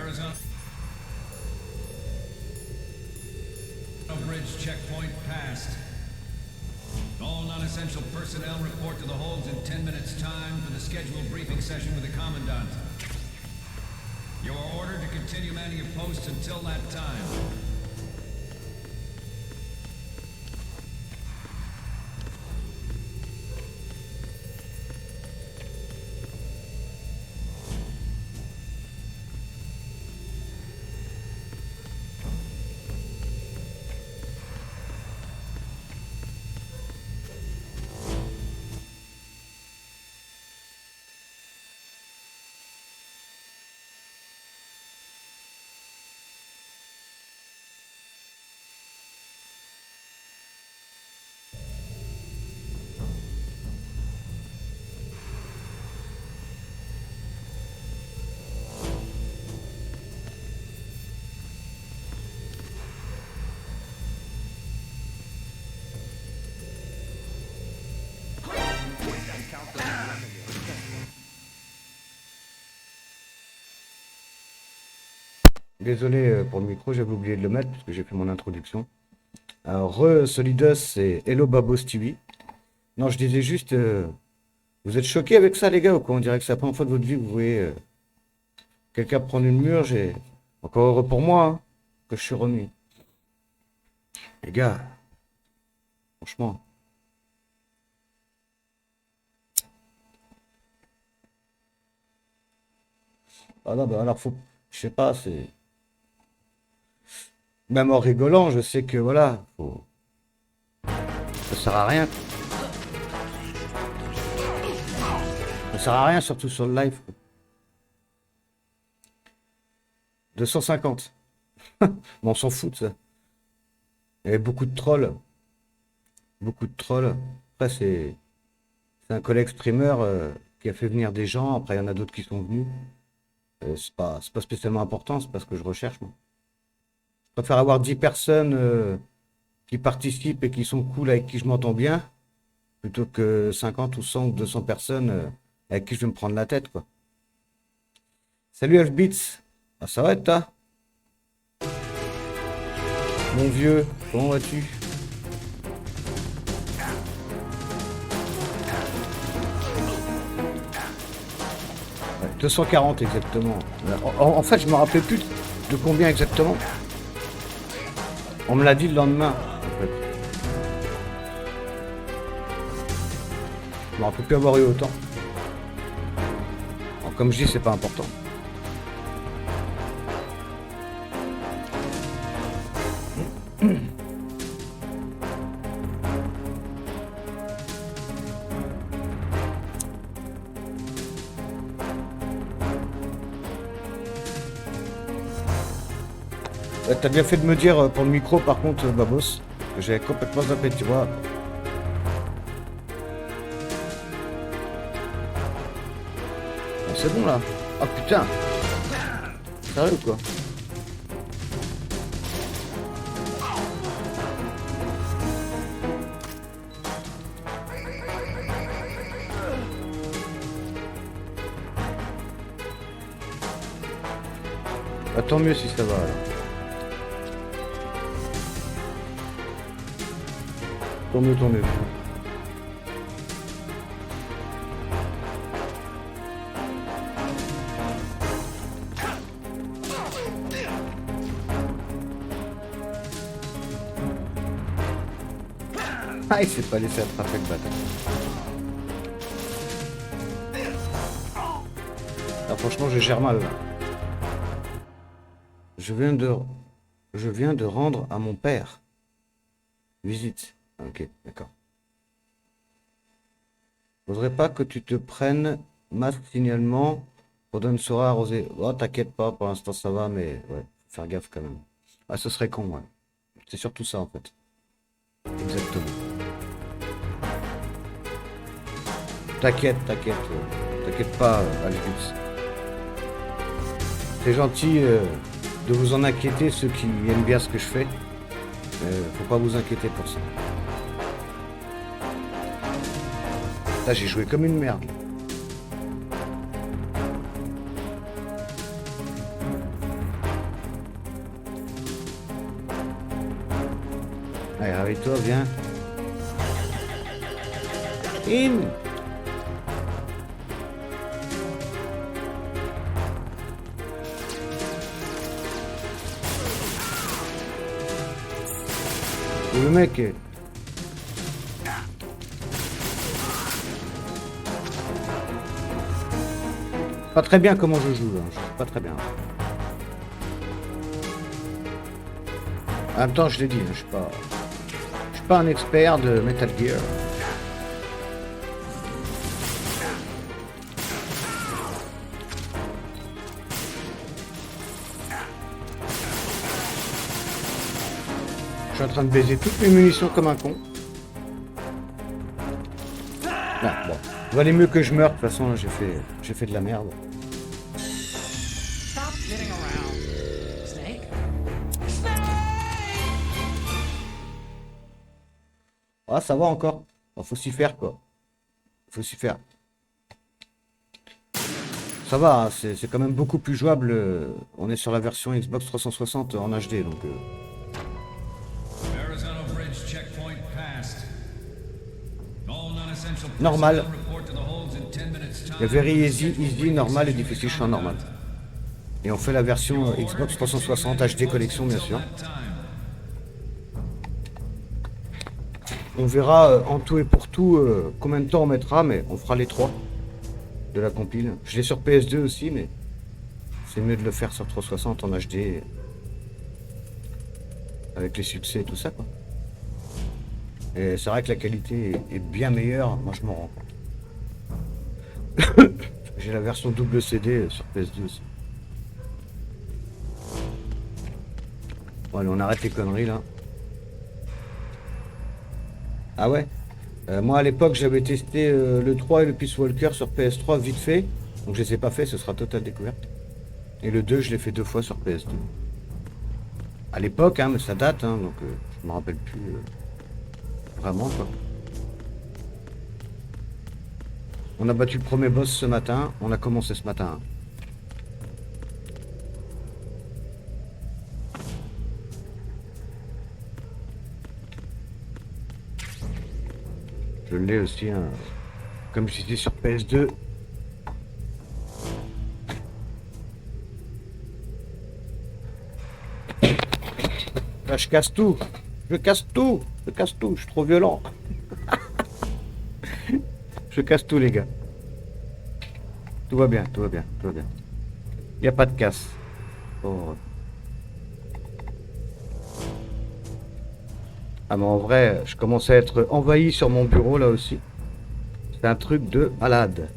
Arizona Bridge checkpoint passed. All non-essential personnel report to the holds in 10 minutes' time for the scheduled briefing session with the Commandant. You are ordered to continue manning your posts until that time. Désolé pour le micro, j'avais oublié de le mettre parce que j'ai fait mon introduction. Alors, Solidus et Hello Babos TV. Non, je disais juste, vous êtes choqués avec ça, les gars, ou quoi? On dirait que c'est la première fois de votre vie que vous voyez quelqu'un prendre une murge et encore heureux pour moi hein, que je suis remis. Les gars, franchement. Ah non, bah alors faut, je sais pas, c'est. Même en rigolant, je sais que voilà, ça sert à rien. Ça sert à rien, surtout sur le live. 250. Mais on s'en fout de ça. Il y avait beaucoup de trolls. Beaucoup de trolls. Après, c'est un collègue streamer qui a fait venir des gens. Après, il y en a d'autres qui sont venus. C'est pas spécialement important, c'est pas ce que je recherche, moi. Je préfère avoir 10 personnes qui participent et qui sont cool, avec qui je m'entends bien, plutôt que 50 ou 100 ou 200 personnes avec qui je vais me prendre la tête, quoi. Salut Alfbeats. Ah, ça va, toi? Mon vieux, comment vas-tu? Ouais, 240 exactement. En fait, je me rappelais plus de combien exactement. On me l'a dit le lendemain, en fait. Je me rappelle plus avoir eu autant. Alors, comme je dis, c'est pas important. T'as bien fait de me dire pour le micro, par contre, Babos, que j'avais complètement zappé, tu vois. Ah, c'est bon là. Ah putain. Sérieux ou quoi? Bah, tant mieux si ça va alors. Tant mieux, tant mieux. Ah, il s'est pas laissé attraper le bâtard. Ah, franchement, je gère mal là. Je viens de rendre à mon père visite. Ok, d'accord. Faudrait pas que tu te prennes masque signalement pour une soirée arrosée. Oh, t'inquiète pas, pour l'instant ça va, mais ouais, faut faire gaffe quand même. Ah, ce serait con, ouais. C'est surtout ça en fait. Exactement. T'inquiète pas, Alphonse. C'est gentil de vous en inquiéter, ceux qui aiment bien ce que je fais. Faut pas vous inquiéter pour ça. Là, j'ai joué comme une merde. Allez, réveille-toi, viens. In. Et le mec... Pas très bien comment je joue, hein. Je sais pas très bien. En même temps, je l'ai dit, hein, je suis pas un expert de Metal Gear. Je suis en train de baiser toutes mes munitions comme un con. Non, bon. Il valait mieux que je meure, de toute façon, j'ai fait de la merde. Stop kidding around. Snake? Ah, ça va encore. Bon, faut s'y faire, quoi. Faut s'y faire. Ça va, hein, c'est quand même beaucoup plus jouable. On est sur la version Xbox 360 en HD, donc... Arizona Bridge checkpoint passed. All non-essential Normal. personnel report to the holds in 10 minutes time. Il y a very easy, normal et difficile, je suis en normal. Et on fait la version Xbox 360 HD collection, bien sûr. On verra en tout et pour tout combien de temps on mettra, mais on fera les 3 de la compile. Je l'ai sur PS2 aussi, mais c'est mieux de le faire sur 360 en HD avec les succès et tout ça, quoi. Et c'est vrai que la qualité est bien meilleure, moi je m'en rends compte. J'ai la version double CD sur PS2 aussi. Bon allez, on arrête les conneries là. Ah ouais, moi à l'époque j'avais testé le 3 et le Peace Walker sur PS3 vite fait. Donc je les ai pas fait, ce sera totale découverte. Et le 2 je l'ai fait 2 fois sur PS2. À l'époque, hein, mais ça date, hein, donc je me rappelle plus vraiment quoi. On a battu le premier boss ce matin, on a commencé ce matin. Je l'ai aussi, hein, comme j'étais sur PS2. Là, je casse tout, je casse tout, je suis trop violent. Je casse tout les gars. Tout va bien, tout va bien, tout va bien. Il n'y a pas de casse. Oh. Ah mais en vrai, je commence à être envahi sur mon bureau là aussi. C'est un truc de malade.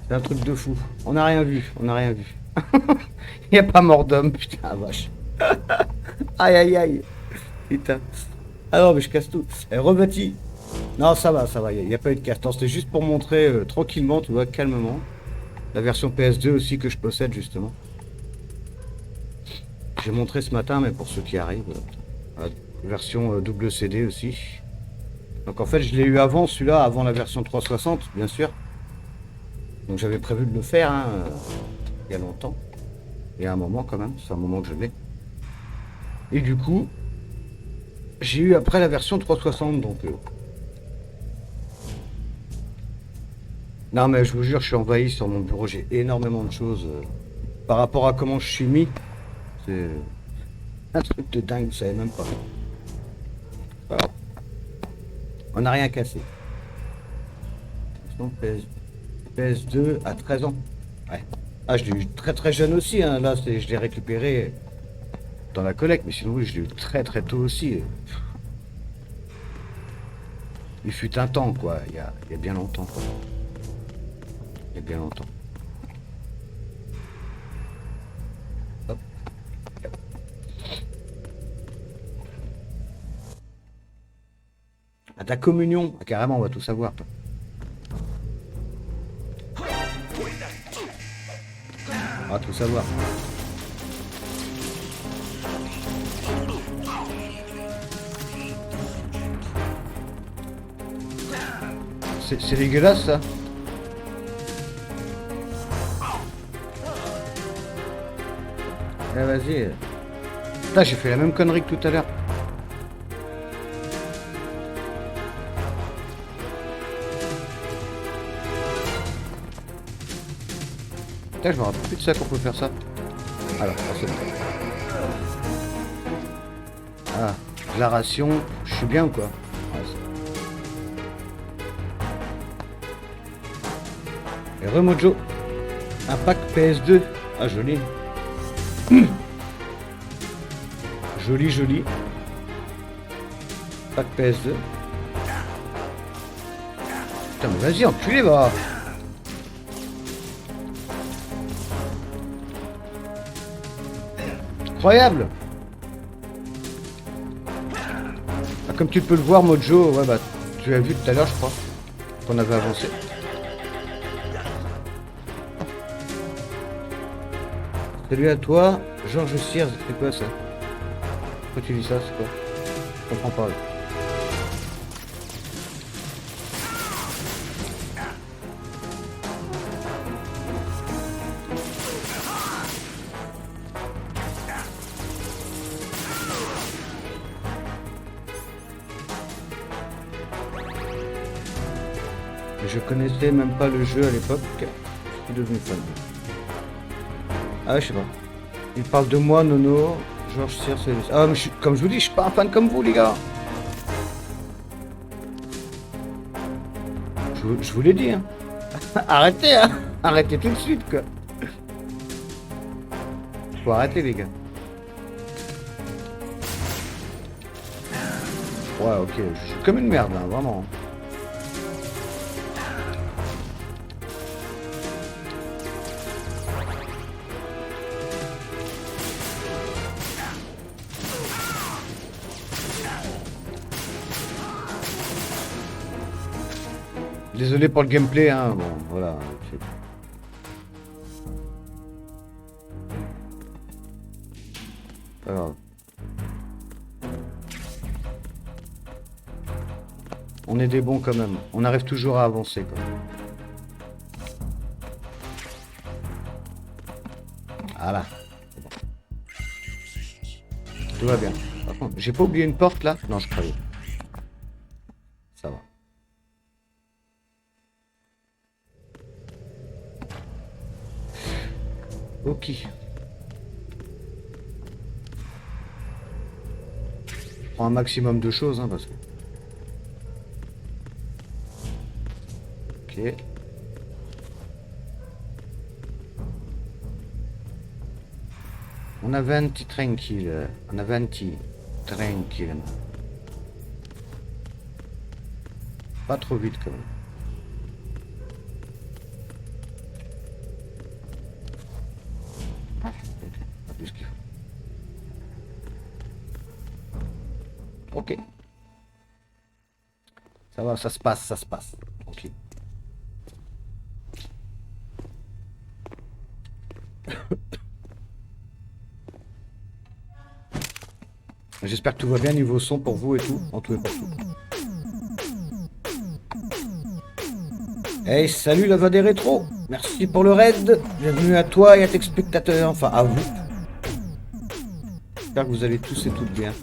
C'est un truc de fou. On n'a rien vu, on n'a rien vu. Il n'y a pas mort d'homme, putain, vache. Aïe aïe aïe. Putain. Ah non mais je casse tout. Rebâti. Non ça va, il n'y a pas eu de casse. C'était juste pour montrer tranquillement, tu vois, calmement. La version PS2 aussi que je possède justement. J'ai montré ce matin, mais pour ceux qui arrivent, la version double CD aussi. Donc en fait, je l'ai eu avant celui-là, avant la version 360, bien sûr. Donc j'avais prévu de le faire, hein, il y a longtemps. Il y a un moment quand même, c'est un moment que je l'ai. Et du coup, j'ai eu après la version 360, donc... Non mais je vous jure, je suis envahi sur mon bureau, j'ai énormément de choses. Par rapport à comment je suis mis, c'est un truc de dingue, vous savez même pas. Alors, on n'a rien cassé. Donc PS2 à 13 ans. Ouais. Ah, je l'ai eu très très jeune aussi, hein. Là je l'ai récupéré dans la collecte, mais sinon oui, je l'ai eu très très tôt aussi. Il fut un temps, quoi, il y a bien longtemps, quoi. Il y a bien longtemps. Hop. À ta communion, ah, carrément, on va tout savoir. On va tout savoir. C'est dégueulasse ça. Eh vas-y. Là, j'ai fait la même connerie que tout à l'heure. Putain, je me rappelle plus de ça qu'on peut faire ça. Alors, c'est bon. Ah, la ration, je suis bien ou quoi? Ouais, et Remojo, un pack PS2. Ah, joli. Joli, joli. Pack PS2. Putain, mais vas-y, enculé, va. Incroyable. Ah, comme tu peux le voir, Mojo, ouais, bah, tu l'as vu tout à l'heure, je crois, qu'on avait avancé. Salut à toi, Georges Sears, c'est quoi ça? Pourquoi tu dis ça, c'est quoi? Je comprends pas. Là. Je connaissais même pas le jeu à l'époque. Je suis devenu fan. Ah, je sais pas. Il parle de moi, Nono. Georges Sears. Ah, mais comme je vous dis, je suis pas un fan comme vous, les gars. Je vous l'ai dit, hein. Arrêtez, hein. Arrêtez tout de suite, quoi. Faut arrêter, les gars. Ouais, ok. Je suis comme une merde, hein, vraiment. Désolé pour le gameplay, hein, bon, voilà. Pas grave. On est des bons quand même. On arrive toujours à avancer, quoi. Voilà. Tout va bien. Par contre, j'ai pas oublié une porte là? Non, je croyais. Ça va. Ok. Je prends un maximum de choses, hein, parce que... Ok. On avanti tranquille. On avanti tranquille. Pas trop vite quand même. Plus qu'il faut. Ok. Ça va, ça se passe, ça se passe. Tranquille. J'espère que tout va bien niveau son pour vous et tout, en tout et partout. Hey, salut la voix des rétros. Merci pour le raid. Bienvenue à toi et à tes spectateurs, enfin à vous. J'espère que vous allez tous et toutes bien.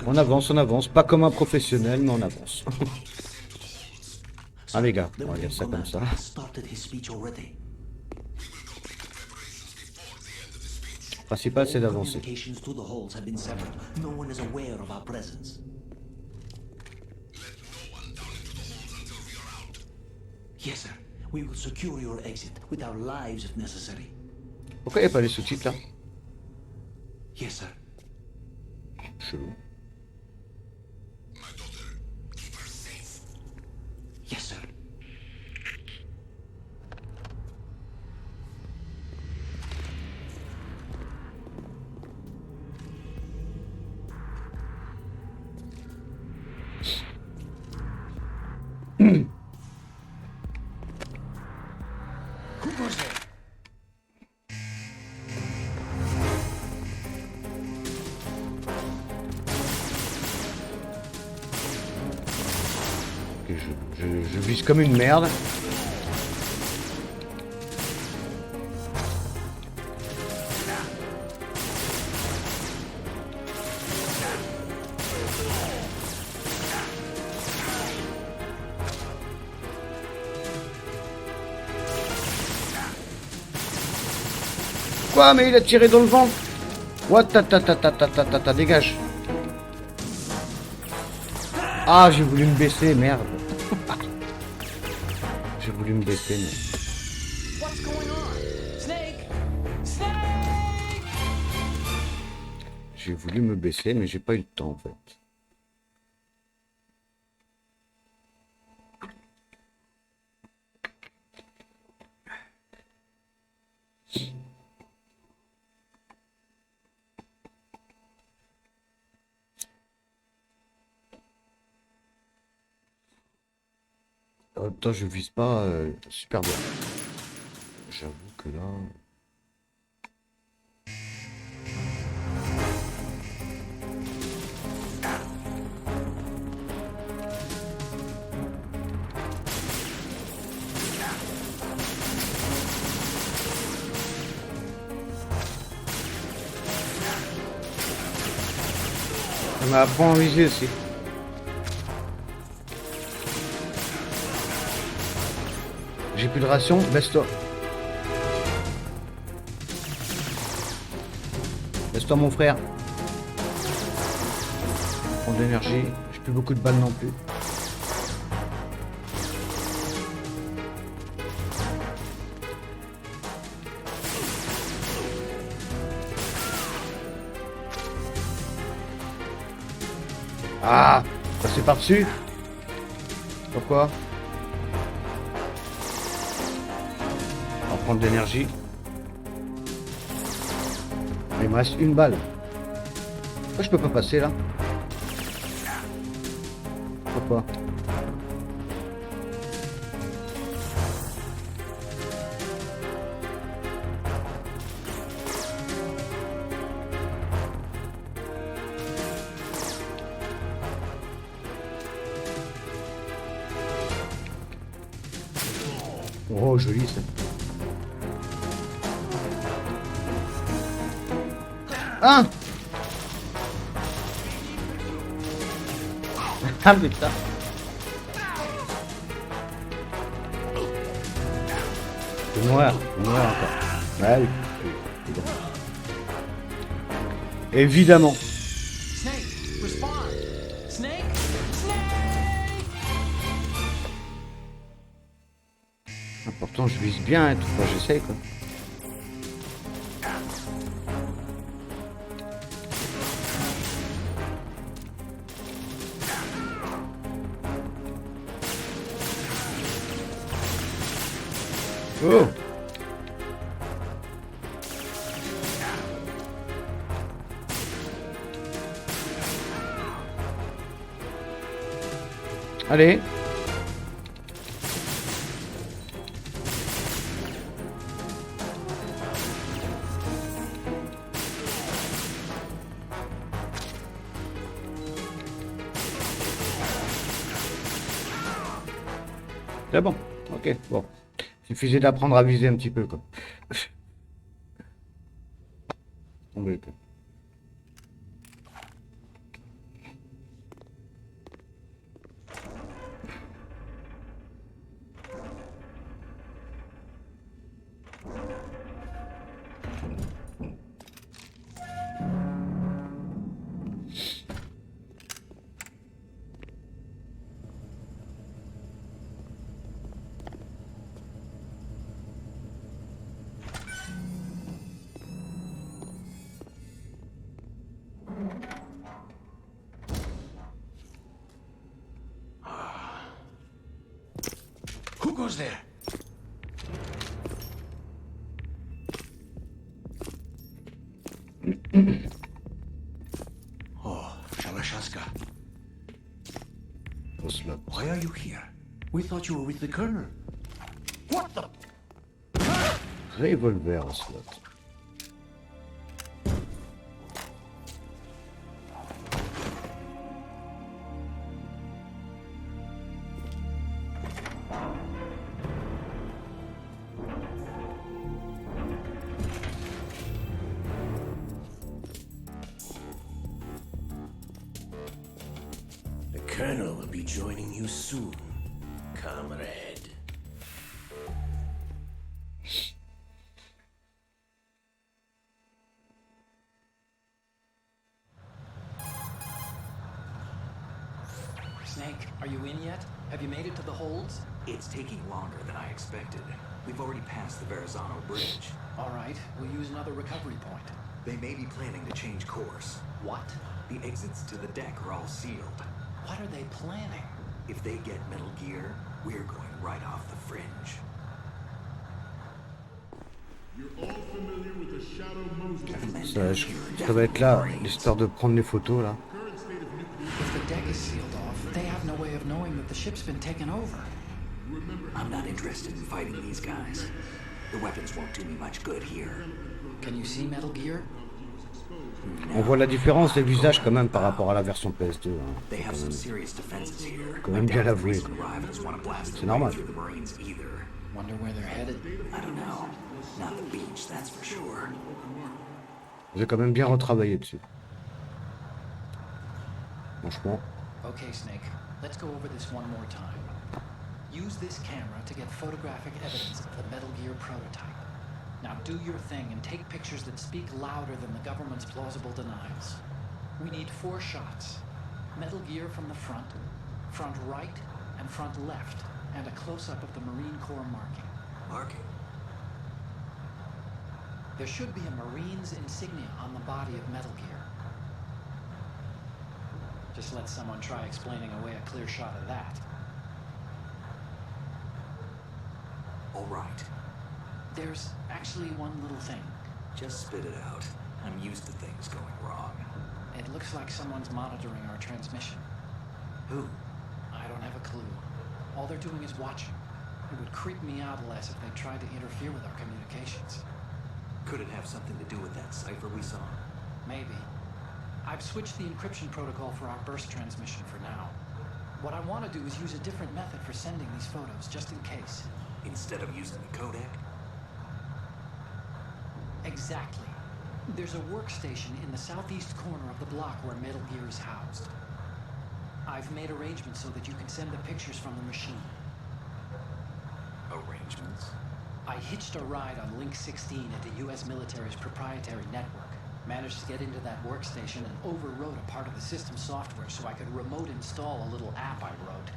On avance, pas comme un professionnel, mais on avance. Ah les gars, on va dire ça comme ça. Le principal c'est d'avancer. Pourquoi il n'y a pas les sous-titres là? Chelou. Ok, je vise comme une merde. Quoi? Mais il a tiré dans le ventre. What? Ta, dégage. Ah, j'ai voulu me baisser, merde. J'ai voulu me baisser, mais... What's going on? Snake! Snake! J'ai voulu me baisser, mais j'ai pas eu le temps, en fait. En même temps, je vise pas super bien. J'avoue que là... On m'a appris à viser aussi. J'ai plus de ration, baisse-toi. Baisse-toi mon frère. Prends de l'énergie, j'ai plus beaucoup de balles non plus. Ah, passer par-dessus. Pourquoi? On va prendre de l'énergie. Il me reste une balle. Pourquoi je peux pas passer là? Pourquoi? Oh, joli ça. Ah! Ah putain. Je vais mourir encore. Ouais, oui. Évidemment. Snake! Respond! Snake! Snake! Pourtant, je vise bien et tout. Enfin, j'essaye quoi. Oh! Allez! C'est bon, ok, bon. Suffisait d'apprendre à viser un petit peu, quoi. Tombé, quoi. Who goes there? Oh, Shalashaska. Ocelot. Why are you here? We thought you were with the Colonel. What the? Revolver, Ocelot. Colonel will be joining you soon, comrade. Snake, are you in yet? Have you made it to the holds? It's taking longer than I expected. We've already passed the Verrazano Bridge. All right, we'll use another recovery point. They may be planning to change course. What? The exits to the deck are all sealed. What are they planning? If they get Metal Gear, we're going right off the fringe. You're all familiar with the Shadow Moses. Ça va être là, l'histoire de prendre les photos là. Current state of nuclear. If the deck is sealed off, they have no way of knowing that the ship's been taken over. I'm not interested in fighting these guys. The weapons won't do me much good here. Can you see Metal Gear? On voit la différence des visages quand même par rapport à la version PS2. Hein. They have some serious defenses here. Quand même bien l'avouer. C'est normal. Wonder where they're headed. I don't know. Not the beach, that's for sure. J'ai quand même bien retravaillé dessus. Franchement. Okay, Snake, let's go over this one more time. Use this camera to get photographic evidence of the Metal Gear prototype. Now do your thing and take pictures that speak louder than the government's plausible denials. We need 4 shots. Metal Gear from the front right, and front left, and a close-up of the Marine Corps marking. Marking? There should be a Marine's insignia on the body of Metal Gear. Just let someone try explaining away a clear shot of that. All right. There's actually one little thing. Just spit it out. I'm used to things going wrong. It looks like someone's monitoring our transmission. Who? I don't have a clue. All they're doing is watching. It would creep me out less if they tried to interfere with our communications. Could it have something to do with that cipher we saw? Maybe. I've switched the encryption protocol for our burst transmission for now. What I want to do is use a different method for sending these photos, just in case. Instead of using the codec? Exactly. There's a workstation in the southeast corner of the block where Metal Gear is housed. I've made arrangements so that you can send the pictures from the machine. Arrangements? I hitched a ride on Link 16 into U.S. military's proprietary network. Managed to get into that workstation and overwrote a part of the system software so I could remote install a little app I wrote.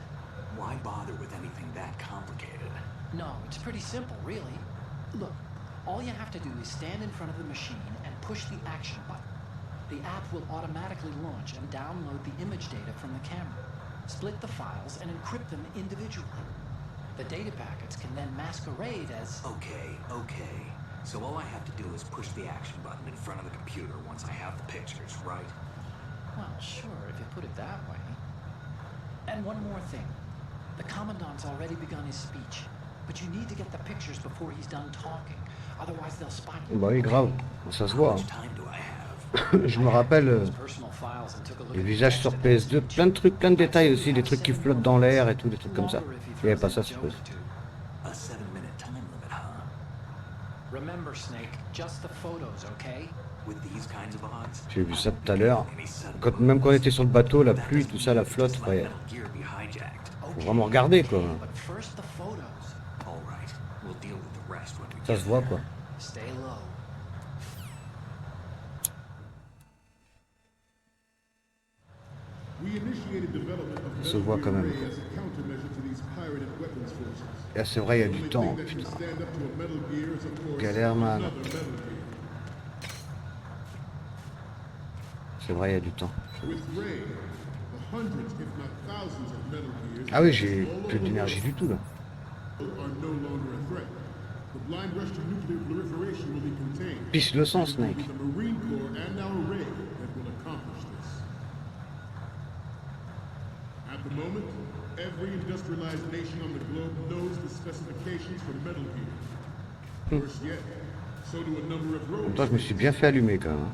Why bother with anything that complicated? No, it's pretty simple, really. Look, all you have to do is stand in front of the machine and push the action button. The app will automatically launch and download the image data from the camera, split the files, and encrypt them individually. The data packets can then masquerade as... Okay. So all I have to do is push the action button in front of the computer once I have the pictures, right? Well, sure, if you put it that way. And one more thing. The Commandant's already begun his speech, but you need to get the pictures before he's done talking. Otherwise they'll spot you. Bah oui, grave. Ça se voit. How much Hein. time do I have? Je me rappelle Personal files and took a look les at the visages sur PS2, plein de trucs, plein de détails aussi, des trucs qui flottent dans l'air et tout, des trucs comme ça. Il n'y avait pas ça sur PS2. A 7-minute time limit, huh? Remember, Snake, just the photos, okay? With these kinds of odds? J'ai vu ça tout à l'heure. Même quand on était sur le bateau, la pluie, tout ça, la flotte, ouais. Metal Gear be hijacked. Faut vraiment regarder quoi. But first the photos. All right. We'll deal with the rest when we Ça get se voit there. quoi. Stay low. We initiated development of Ça se voit quand même. Metal Gear Ray as a countermeasure to these pirated weapons forces. Et c'est vrai, il y a The du only temps, thing that can putain. stand up to a Metal Gear is, of course, Galère, man. another Metal Gear. C'est vrai, il y a du temps. With Ray, the hundreds, if not thousands, of Metal Gears Ah oui, j'ai all plus over d'énergie du tout là. the world are no longer a threat. The blind rush to nuclear proliferation will be contained. Pisse le sang, It will Snake. be the Marine Corps and our Ray that will accomplish this. At the moment, every industrialized nation on the globe knows the specifications for Metal Gear. Worse yet, so do a number of En même rogues. temps, je me suis bien fait allumer quand même.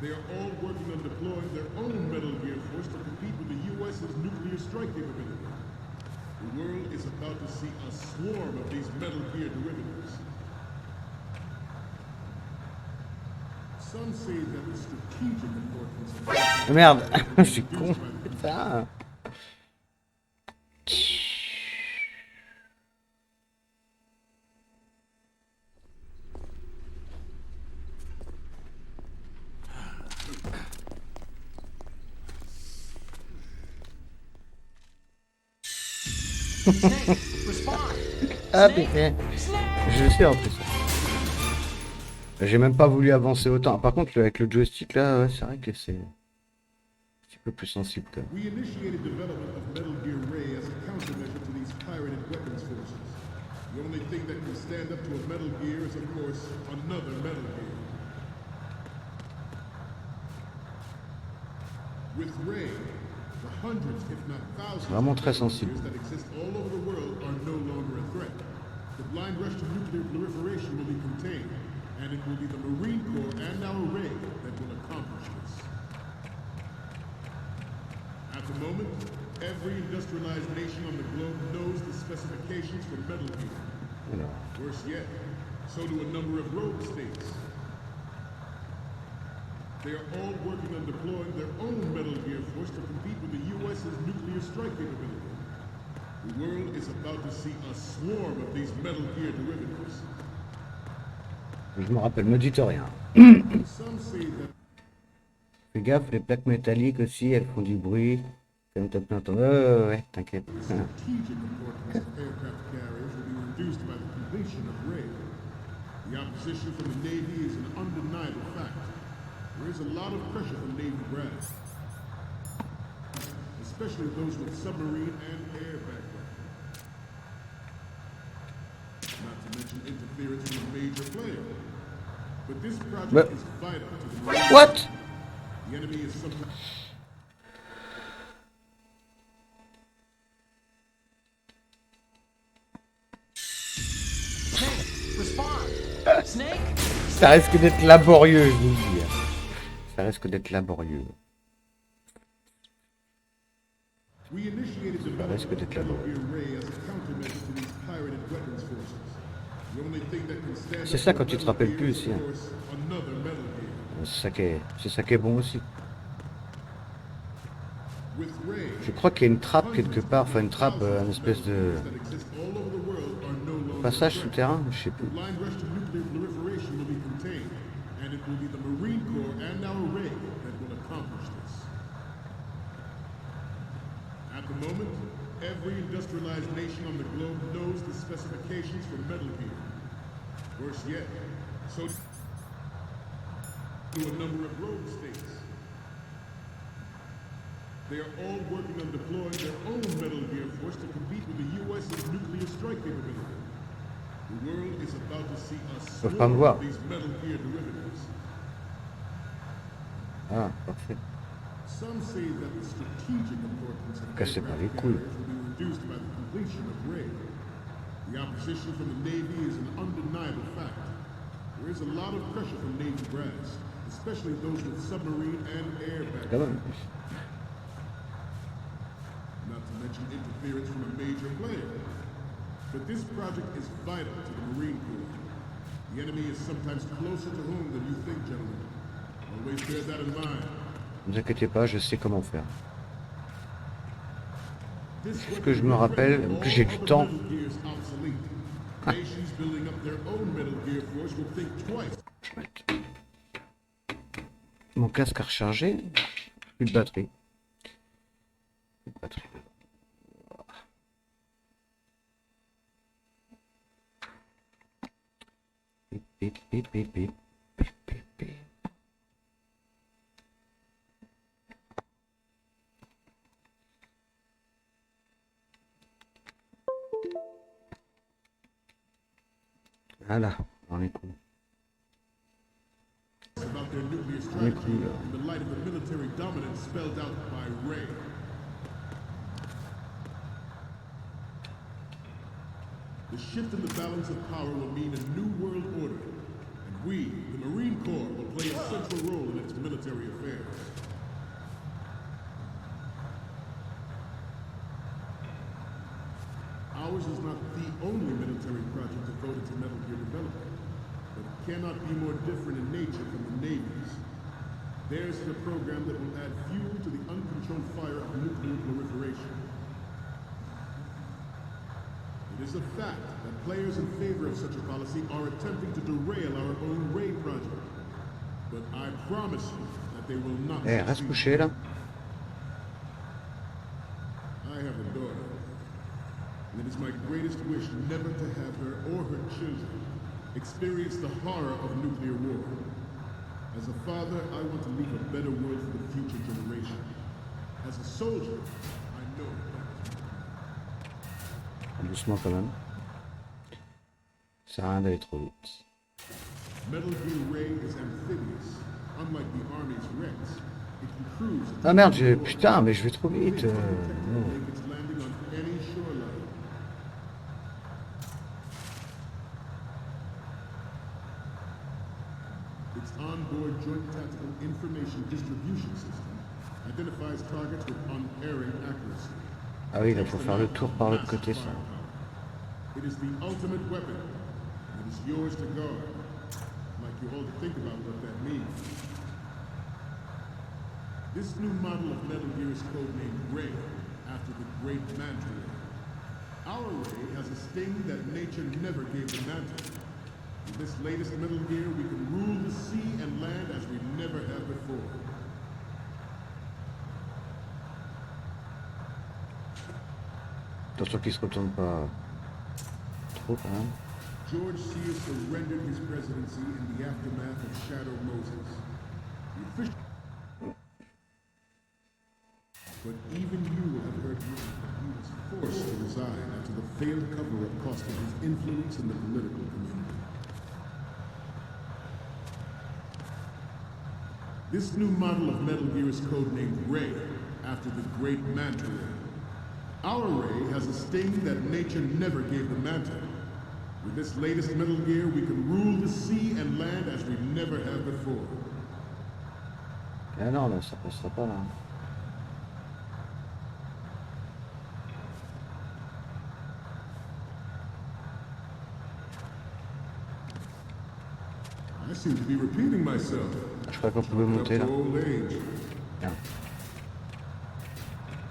They are all working on deploying their own Metal Gear force to compete with the U.S.'s nuclear strike capability. The world is about to see a swarm of these Metal Gear derivatives. Some say that the strategic importance of Ah, merde, je suis con. Putain. Snake, respond! Ah Snake! putain. Snake! Je le sais en plus. J'ai même pas voulu avancer autant. Par contre, avec le joystick là, ouais, c'est vrai que c'est un petit peu plus sensible quand même. We initiated development of Metal Gear Ray as a countermeasure to these pirated weapons forces. The only thing that can stand up to a Metal Gear is, of course, another Metal Gear. With Ray, the hundreds, if not thousands, Vraiment of très Metal sensible. Gears that exist all over the world are no longer a threat. The blind rush to nuclear proliferation will be contained, and it will be the Marine Corps and our Ray that will accomplish this. At the moment, every industrialized nation on the globe knows the specifications for Metal Gear. Alors, Worse yet, so do a number of rogue states. They are all working on deploying their own Metal Gear force to compete with the US's nuclear strike capability. The world is about to see a swarm of these Metal Gear derivatives. je me rappelle, me dites rien. Some say that Fais gaffe, les plaques métalliques aussi, elles font du bruit. Comme t'as plein de temps. Ouais, t'inquiète. the strategic importance of aircraft carriers will be reduced by the completion of Ray. The opposition from the Navy is an undeniable fact. There is a lot of pressure from Navy brass, especially those with submarine and air background. Not to mention interference from a major player. But this project But- is vital to the Marine. What? The enemy is sometimes Snake, respond! Snake! Ça risque d'être laborieux, je vous le dis. Ça risque d'être laborieux. We initiated risque development d'être of Metal laborieux. Gear Ray as a countermeasure to these pirated weapons forces. The only thing that can stand C'est up ça to quand a tu te Metal rappelles Gear plus is, aussi, of hein. course, another Metal Gear. C'est ça qui est bon aussi. With Ray, Je crois qu'il y a une trappe quelque part, enfin une trappe, une espèce de that exist all over the world are no longer passage a threat. souterrain, je sais The plus. blind rush to nuclear proliferation will be contained, and it will be the Marine Corps and our Ray that will accomplish this. At the moment, every industrialized nation on the globe knows the specifications for Metal Gear. Worse yet, so do a number of rogue states. They are all working on deploying their own Metal Gear force to compete with the US's nuclear strike capability. The world is about to see a Peuvent pas me swarm voir. of these Metal Gear derivatives. Ah, parfait. Some say that the strategic importance of Cassez pas les aircraft couilles. carriers will be reduced by the completion of Ray. The opposition from the Navy is an undeniable fact. There is a lot of pressure from Navy brass, especially those with submarine and air Quand background. même. Not to mention interference from a major player. But this project is vital to the Marine Corps. The enemy is sometimes closer to home than you think, gentlemen. Always bear that in mind. Ne vous inquiétez pas, je sais comment faire. This Est-ce que je me rappelle, en plus j'ai du temps. Nations building up their own Metal Gear force will think twice. Je vais mettre mon casque à recharger. Plus de batterie. Plus de batterie. Pip, pip, pip, pip, pip, pip, pip, pip. Voilà, on est cool. About their nuclear strategy in the light of the military dominance spelled out by Ray. The shift in the balance of power will mean a new world order, and we, the Marine Corps, will play a central role in its military affairs. Ours is not the only military project devoted to Metal Gear development, but cannot be more different in nature from the Navy's. Theirs is a program that will add fuel to the uncontrolled fire of nuclear proliferation. It is a fact that players in favor of such a policy are attempting to derail our own Ray project. But I promise you that they will not Reste couché là. I have a daughter, and it is my greatest wish never to have her or her children experience the horror of nuclear war. As a father, I want to leave a better world for the future generation. As a soldier, I know that. Doucement quand même. Ça sert à rien d'aller trop vite. Metal Gear Ray is amphibious, unlike the Army's Rex. It can cruise. Ah merde, putain, mais je vais trop vite. Non. Make its landing on any shoreline. Its onboard joint tactical information distribution system identifies targets with unerring accuracy. Ah oui, il faut faire le tour par l'autre côté ça. It is the ultimate weapon, and it is yours to guard. Like you all to think about what that means. This new model of Metal Gear is codenamed Ray, after the great Manta Ray. Our Ray has a sting that nature never gave the Manta. With this latest Metal Gear, we can rule the sea and land as we never have before. Attention qu'il se retourne pas trop quand même. George Sears surrendered his presidency in the aftermath of Shadow Moses. The official... But even you will have heard rumors that he was forced to resign after the failed cover-up cost him his influence in the political community. This new model of Metal Gear is codenamed Ray, after the great Manta Ray. Our Ray has a sting that nature never gave the Manta. With this latest Metal Gear, we can rule the sea and land as we never have before. Ah non, là, ça passera pas là. I seem to be repeating myself. Je crois qu'on pouvait monter là. Old age. Bien.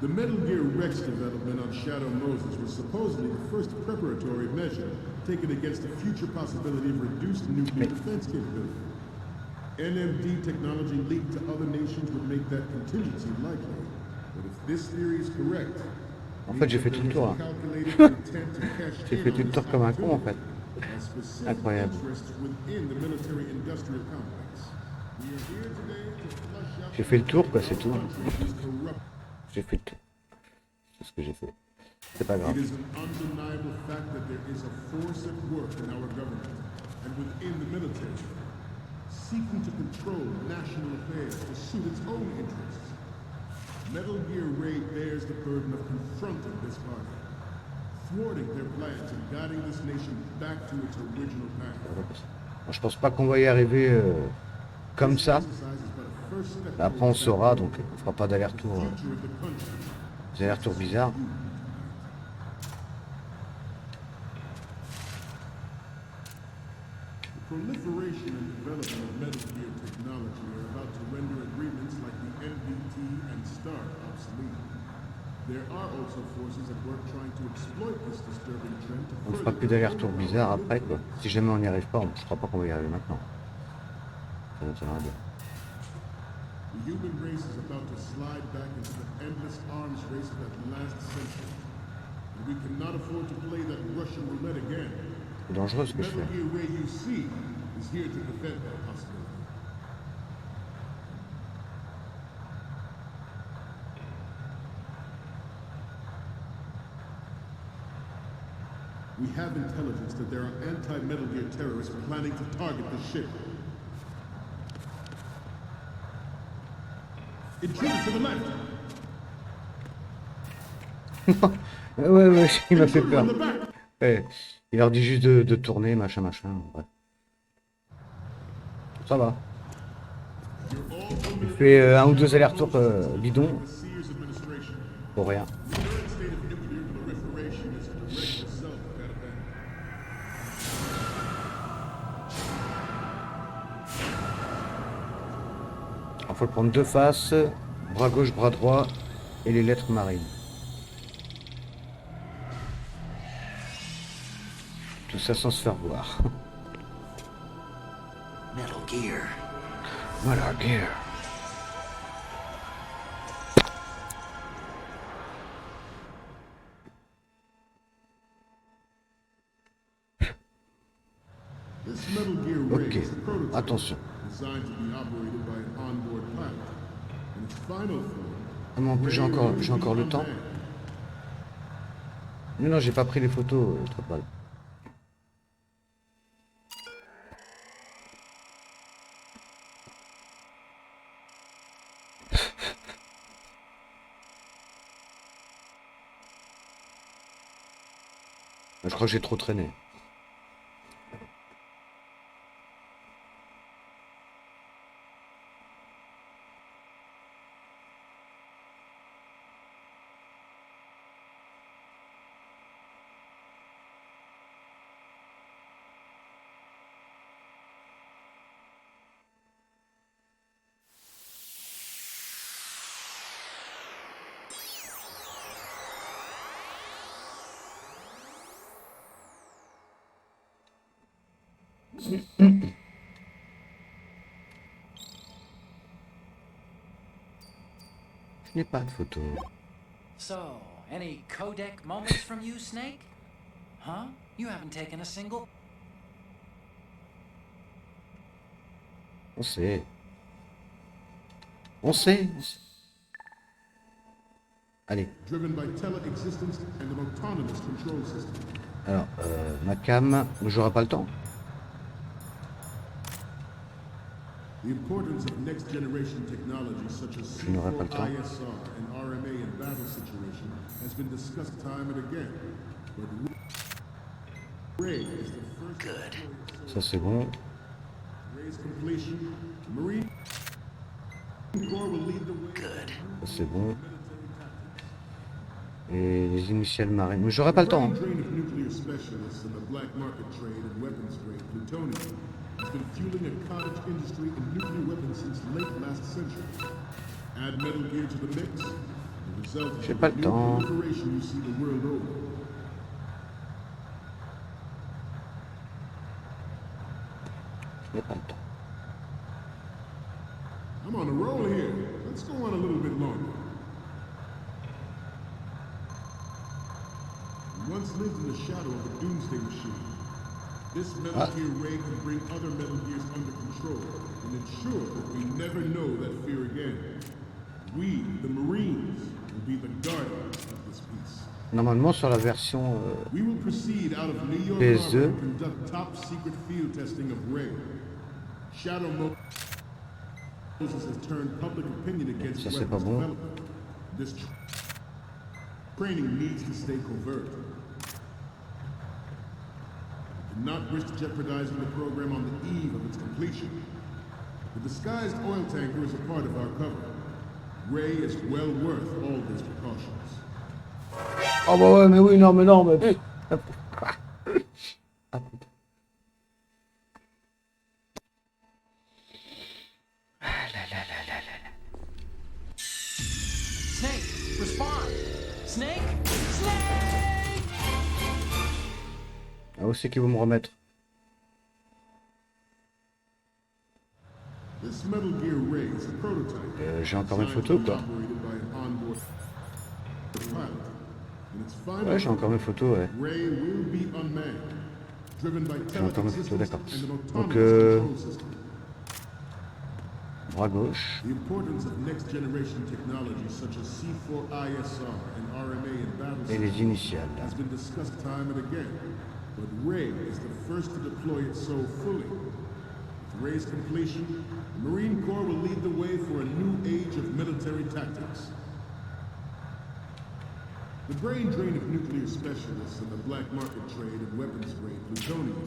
The Metal Gear Rex development on Shadow Moses was supposedly the first preparatory measure taken against the future possibility of reduced nuclear defense capability. NMD technology leaked to other nations would make that contingency likely. But if this theory is correct, En fait, j'ai fait tout le tour là. J'ai fait tout le tour comme un con en fait. Incroyable. J'ai fait le tour quoi, c'est tout. J'ai fait le tour. C'est ce que j'ai fait. C'est pas grave. It is an undeniable fact that there is a force at work in our government and within the military, seeking to control national affairs to suit its own interests. Metal Gear Ray bears the burden of confronting this party, thwarting their plans and guiding this nation back to its original path. Bon, je pense pas qu'on va y arriver comme ça. Après on saura, donc on fera pas d'aller-retour. Des allers-retours bizarres. Proliferation and development of Metal Gear technology are about to render agreements like the NBT and START obsolete. There are also forces at work trying to exploit this disturbing trend to On fera plus d'aller-retour bizarre après quoi. Si jamais on n'y arrive pas, je crois pas qu'on va y arriver maintenant. Ça nous tiendra bien. The human race is about to slide back into the endless arms race of that last century. And we cannot afford to play that Russian roulette again. C'est dangereux ce que je Metal fais. Gear Ray UC is here to prevent that possibility. We have intelligence that there are anti-Metal Gear terrorists planning to target the ship. Intruder to the left! Ouais, il m'a fait Intruder peur. on the back! Ouais, il leur dit juste de tourner, machin. Ouais. Ça va. Il fait un ou deux allers-retours bidons. Sears administration. Pour rien. The current state of nuclear proliferation is a direct result of that event. faut le prendre de face, bras gauche, bras droit, et les lettres marines. Tout ça sans se faire voir. Metal Gear. Voilà, gear. This Metal Gear Ray Ok, is a prototype attention. designed to be operated by an onboard pilot. In its final form, Ah, mais en plus, j'ai encore le temps. Non, non, j'ai pas pris les photos, trop mal. Je crois que j'ai trop traîné. Je n'ai pas de photos. So, any codec moments from you, Snake? Huh? You haven't taken a single... On sait. On sait. Allez. driven by tele-existence and an autonomous control system. Alors, ma cam, j'aurai pas le temps. The importance of next generation technology such as Je n'aurai pas le temps. ISR and RMA in battle situation has been discussed time and again. But Ray is the first Good. Ça c'est bon. Ray's completion. Marine Corps will lead the way. Good. Ça c'est bon. Et les initiales marines. Mais j'aurai pas le temps. Hein. Drain of nuclear specialists in the black market trade and weapons grade plutonium has been fueling a cottage industry in nuclear weapons since late last century. Add Metal Gear to the mix, the result is J'ai the pas le new temps. proliferation you see the world over. Je n'ai pas le temps. I'm on a roll here. Let's go on a little bit longer. We once lived in the shadow of a doomsday machine. This Metal Gear Ray can bring other Metal Gears under control and ensure that we never know that fear again. We, the Marines, will be the guardians of this peace. Normalement sur la version We will proceed out of New York PS2. Harbor and conduct top secret field testing of Ray. Shadow Moses has turned public opinion against Ça, c'est pas weapons bon. development. This training needs to stay covert. We cannot risk jeopardizing the program on the eve of its completion. The disguised oil tanker is a part of our cover. Ray is well worth all these precautions. Oh bah ouais, mais oui, non, mais non, mais... Ah, putain. Snake, respond! Snake? Snake! Ah, où c'est qu'ils vont me remettre? This Metal Gear Ray is a prototype. J'ai encore mes photos, quoi. Operated by an onboard pilot. In its final Ouais, j'ai encore mes photos, ouais. Ray will be unmanned, driven by J'ai encore mes photos, d'accord. and an Donc, autonomous control system. bras gauche. The importance of next generation technology such as C4ISR and RMA in battle Et les systems initiales. has been discussed time and again, but Ray is the first to deploy it so fully. With Ray's completion, the Marine Corps will lead the way for a new age of military tactics. The brain drain of nuclear specialists in the black market trade and weapons grade plutonium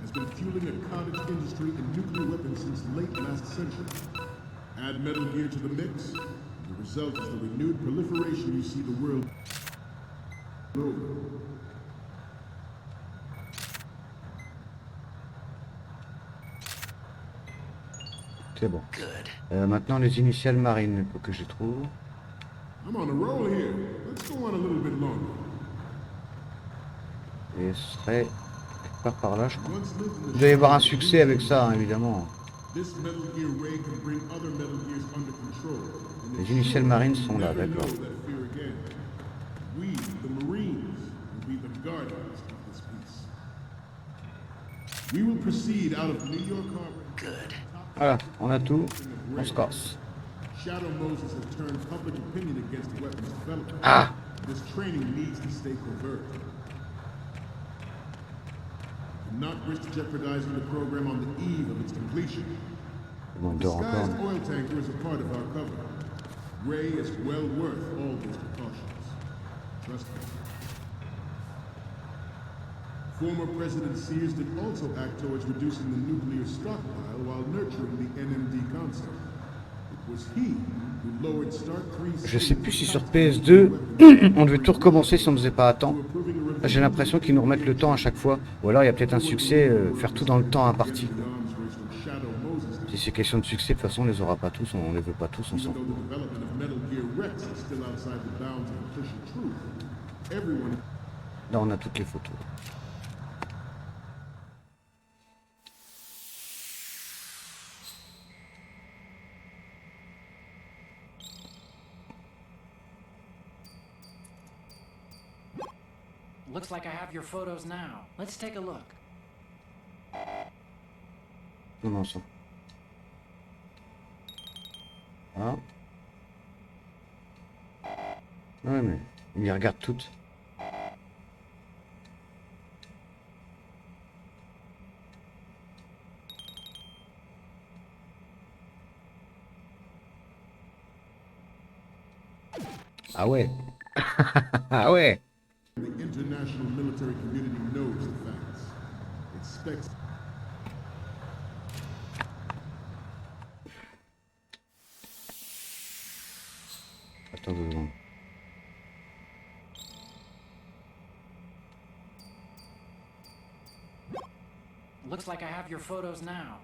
has been fueling a cottage industry in nuclear weapons since late last century. Add Metal Gear to the mix, and the result is the renewed proliferation you see the world over. Ok. c'est bon. Maintenant les initiales marines, faut que je trouve. I'm on a roll here. Let's go on a little bit longer. Et ce serait quelque part par là, je crois. Once lived in the Il doit y avoir un shadows of succès avec Lucifer, ça, hein, évidemment. this Metal Gear Ray can bring other Metal Gears under control. And Les it's initiales sure marines we'll sont là, never know d'accord. that fear again. We, the Marines, will be the guardians of this peace. We will proceed out of New York Harbor. Voilà, on a tout, on se casse. Shadow Moses has turned public opinion against weapons development. Ah! This training needs to stay covert. Not risk jeopardizing the program on the eve of its completion. On The dort encore. Sky's oil tanker is a part of our cover. Ray is well worth all these precautions. Trust me. Former President Sears did also act towards reducing the nuclear stockpile while nurturing the NMD concept. It was he who lowered Start 3. Je sais plus si sur PS2, on devait tout recommencer si on ne faisait pas à temps. Là, j'ai l'impression qu'ils nous remettent le temps à chaque fois. Ou alors il y a peut-être un succès, faire tout dans le temps imparti. Si c'est question de succès, de toute façon on les aura pas tous, on les veut pas tous, on s'en fout. Là on a toutes les photos. Looks like I have your photos now. Let's take a look. Comment ça? Ah. Ouais mais il les regarde toutes. Ah ouais. Ah ouais. The international military community knows the facts. Expects Attends 2 secondes. Looks like I have your photos now.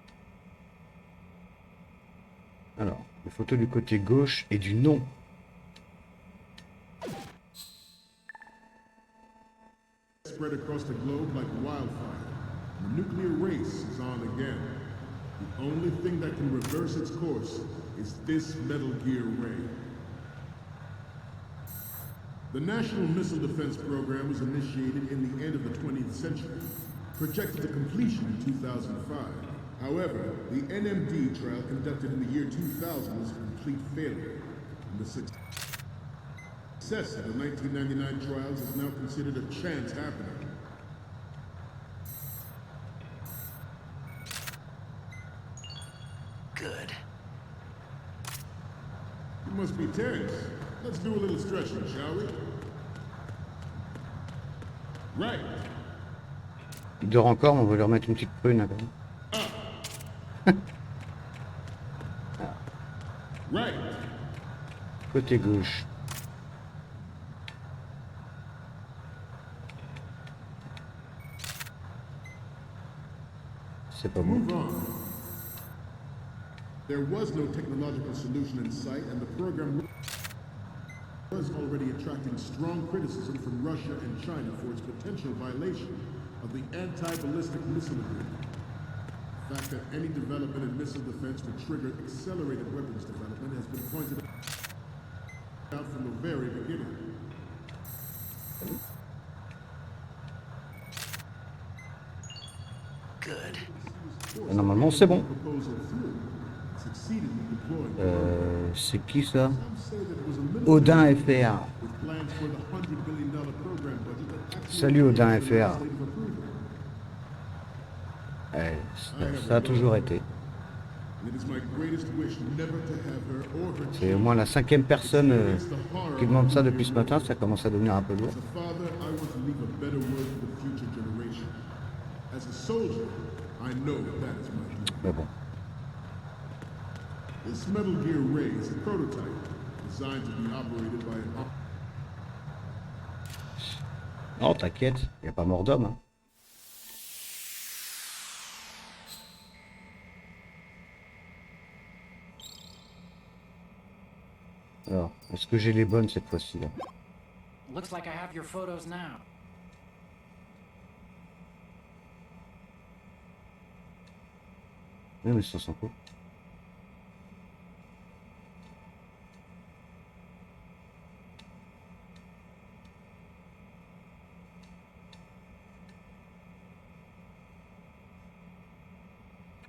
Alors, les photos du côté gauche et du nom. spread across the globe like wildfire. The nuclear race is on again. The only thing that can reverse its course is this Metal Gear Ray. The National Missile Defense Program was initiated in the end of the 20th century, projected to completion in 2005. However, the NMD trial conducted in the year 2000 was a complete failure, and the success of the 1999 trials is now considered a chance happening. Good. You must be tense. Let's do a little stretching, shall we? Right. Il dort encore, mais on va lui remettre une petite prune là, quand même. Right. Côté gauche. C'est pas bon. Move on. There was no technological solution in sight, and the program was already attracting strong criticism from Russia and China for its potential violation of the anti-ballistic missile agreement. The fact that any development in missile defense would trigger accelerated weapons development has been pointed out from the very beginning. Good. Et normalement, c'est bon. Proposal through succeeded in deploying C'est qui ça? some say that it was a military Odin FR. with plans for the $100 billion program budget that actually Salut Odin came to the FR. legislative approval. Ça a toujours été. And it is my greatest wish never to have her or her C'est au moins la 5e personne qui demande ça depuis ce matin. Ça commence à devenir un peu lourd. As a father, I want to leave a better world for the future generation. As a soldier, I know that is my duty. Mais bon. This Metal Gear Ray is a prototype designed to be operated by an Oh, t'inquiète, il n'y a pas mort d'homme. Hein. Alors, est-ce que j'ai les bonnes cette fois-ci là? Looks like I have your photos now. Oui, mais ça s'en fout.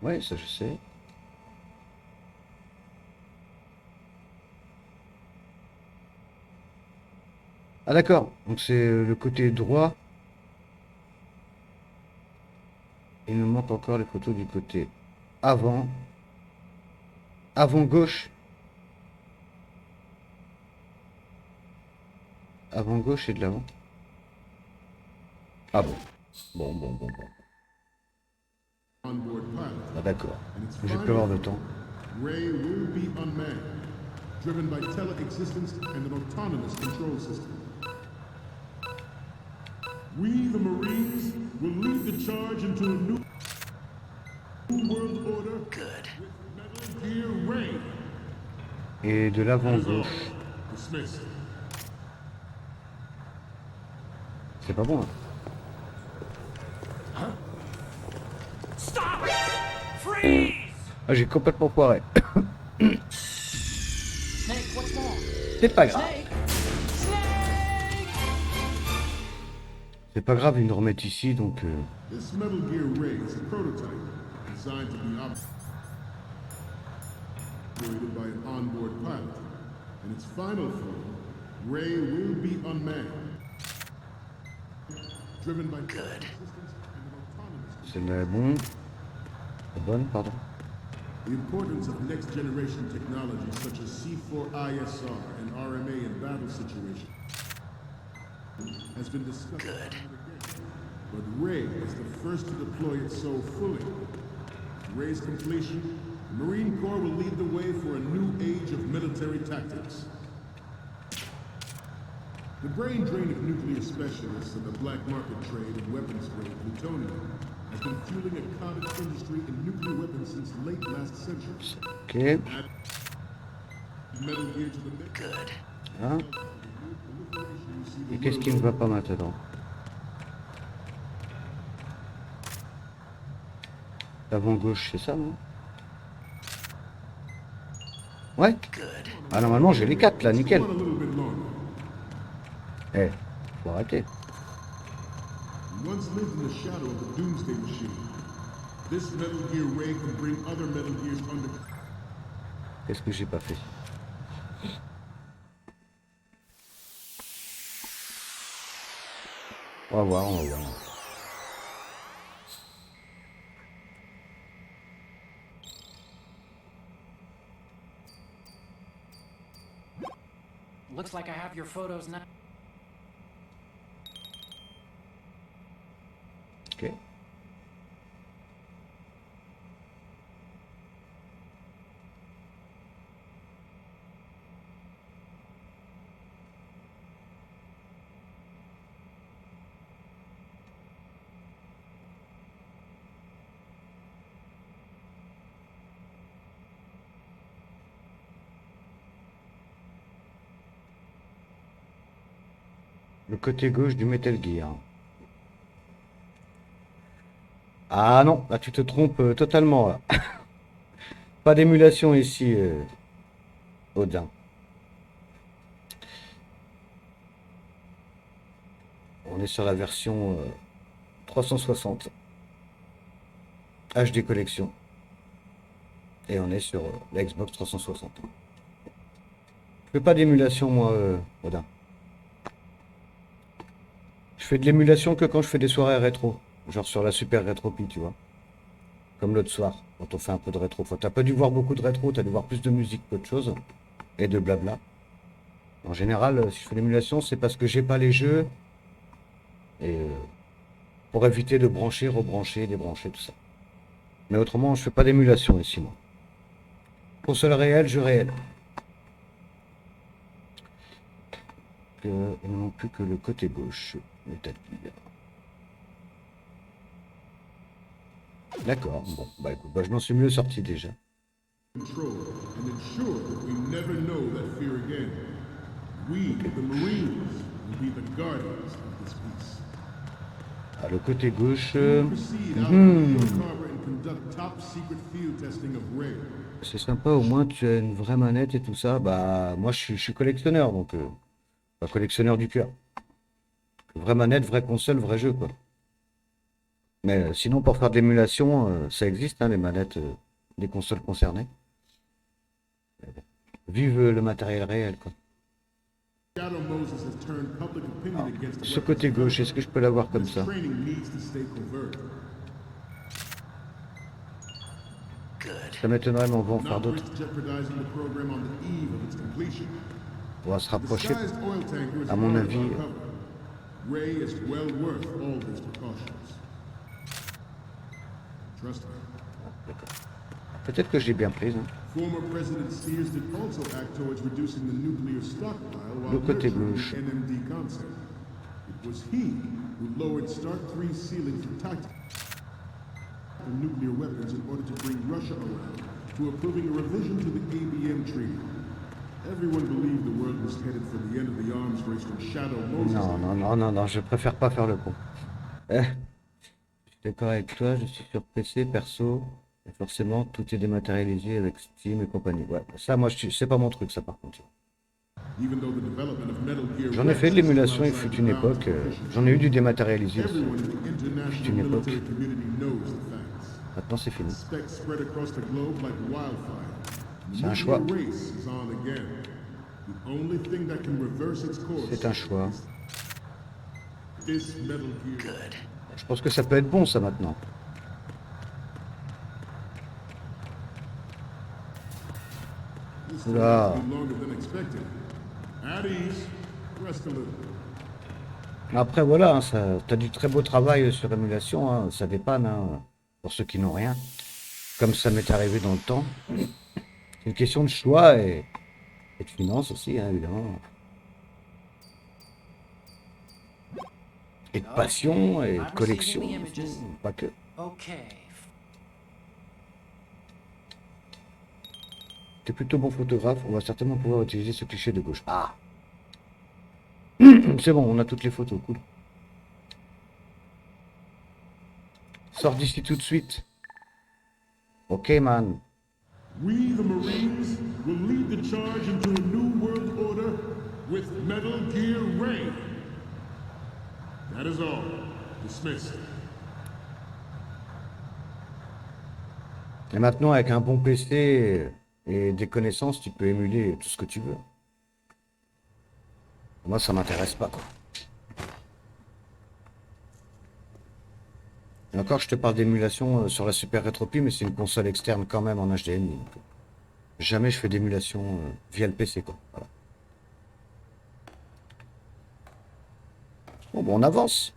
Ouais, ça je sais. Ah d'accord, donc c'est le côté droit. Il me manque encore les photos du côté avant. Avant gauche. Avant gauche et de l'avant. Ah bon. Bon. onboard pilot. Ah d'accord. And its J'ai pu final avoir de form, temps. Ray will be unmanned, driven by tele-existence and an autonomous control system. We, the Marines, will lead the charge into a new world order. Good. Metal Gear Ray. Et de l'avant As all, gauche. dismissed. C'est pas bon. Hein. Stop! Freeze! Ah j'ai complètement foiré. Snake, what's wrong? C'est pas grave. Snake! Snake! C'est pas grave, ils nous remettent ici donc. This Metal Gear Ray is a prototype designed to be operated by an onboard pilot. In its final form, Ray will be unmanned, driven by Good. tele-existence and an autonomous. C'est la bonne. La bonne, pardon. The importance of next-generation technologies such as C4ISR and RMA in battle situations has been discussed. Good. But Ray is the first to deploy it so fully. With Ray's completion, the Marine Corps will lead the way for a new age of military tactics. The brain drain of nuclear specialists and the black market trade in weapons grade plutonium has been fueling a cottage industry in nuclear weapons since late last century. Ok. Add Metal Gear to the mix. Good. Hein. Et qu'est-ce qui ne va pas maintenant? L'avant gauche, c'est ça, non? Ouais. Good. Ah normalement j'ai les 4 là, nickel. Go on a little bit longer. Eh, faut arrêter. He once lived in the shadow of the Doomsday Machine. This Metal Gear Ray can bring other Metal Gears under. Qu'est-ce que j'ai pas fait? On va voir, on va voir. Looks like I have your photos now. Ok. Le côté gauche du Metal Gear. Ah non, là tu te trompes totalement là. Pas d'émulation ici, Odin. On est sur la version 360 HD collection. Et on est sur la Xbox 360. Je fais pas d'émulation moi, Odin. Je fais de l'émulation que quand je fais des soirées rétro. Genre sur la Super Rétropie, tu vois. Comme l'autre soir, quand on fait un peu de rétro. T'as pas dû voir beaucoup de rétro, t'as dû voir plus de musique qu'autre chose. Et de blabla. En général, si je fais l'émulation, c'est parce que j'ai pas les jeux. Et pour éviter de brancher, rebrancher, débrancher, tout ça. Mais autrement, je fais pas d'émulation ici, moi. Console réelle, jeu réel. Il ne manque plus que le côté gauche. D'accord, bon, bah écoute, bah, je m'en suis mieux sorti déjà. control and ensure that we never know that fear again. We, the Marines, will be the guardians of this peace. Ah, le côté gauche. Proceed out of New York Harbor and conduct top secret field testing of Ray. C'est sympa, au moins tu as une vraie manette et tout ça. Bah, moi je suis collectionneur, donc. Pas collectionneur du cœur. Vraie manette, vraie console, vrai jeu, quoi. Mais sinon, pour faire de l'émulation, ça existe, hein, les manettes des consoles concernées. Vive le matériel réel, quoi. Shadow Moses has turned public opinion against Ce côté gauche, est-ce que je peux l'avoir comme This ça? training needs to stay covert. Ça m'étonnerait, mais on va en faire Not d'autres. risk jeopardizing the program on the eve of its completion. On va se rapprocher. Disguised oil tanker is À mon hard avis, to uncover. Ray is well worth all these precautions. Trust me. Peut-être que je l'ai bien prise. Hein. Former President Sears did also act towards reducing the nuclear stockpile while Le côté nurturing gauche. the NMD concept. It was he who lowered Start 3's ceiling for tactical nuclear weapons in order to bring Russia around to approving a revision to the ABM treaty. Everyone believed the world was headed for the end of the arms race when Shadow Moses. Non, je préfère pas faire le con. Je suis d'accord avec toi, je suis sur PC, perso, et forcément tout est dématérialisé avec Steam et compagnie. Ouais, ça, moi, c'est pas mon truc, ça, par contre. Even though the development of Metal Gear J'en ai fait de Rex l'émulation, is il fut outside une the bounds époque, of efficiency, j'en ai eu du dématérialisé aussi. everyone in the international une époque. military community knows the facts. Maintenant, c'est fini. Specs spread across the globe like wildfire. C'est un The choix. nuclear race is on again. The only thing that can reverse its course C'est un choix. is this Metal Gear. Je pense que ça peut être bon, ça, maintenant. This Oula. will be longer than expected. At ease. Rest a little. Après, voilà, hein, t'as du très beau travail sur l'émulation, hein, ça dépanne, hein, pour ceux qui n'ont rien. Comme ça m'est arrivé dans le temps. C'est une question de choix et de finances aussi, hein, évidemment. Et de passion et de collection, pas que. Okay. T'es plutôt bon photographe, on va certainement pouvoir utiliser ce cliché de gauche. Ah! C'est bon, on a toutes les photos, cool. Sors d'ici tout de suite. Ok, man. We, the Marines, will lead the charge into a new world order with Metal Gear Ray. That is all. Dismissed. Et maintenant, avec un bon PC et des connaissances, tu peux émuler tout ce que tu veux. Moi, ça m'intéresse pas, quoi. Et encore, je te parle d'émulation sur la Super Retropie, mais c'est une console externe quand même en HDMI. Donc, jamais je fais d'émulation via le PC, quoi. Voilà. Bon, on avance.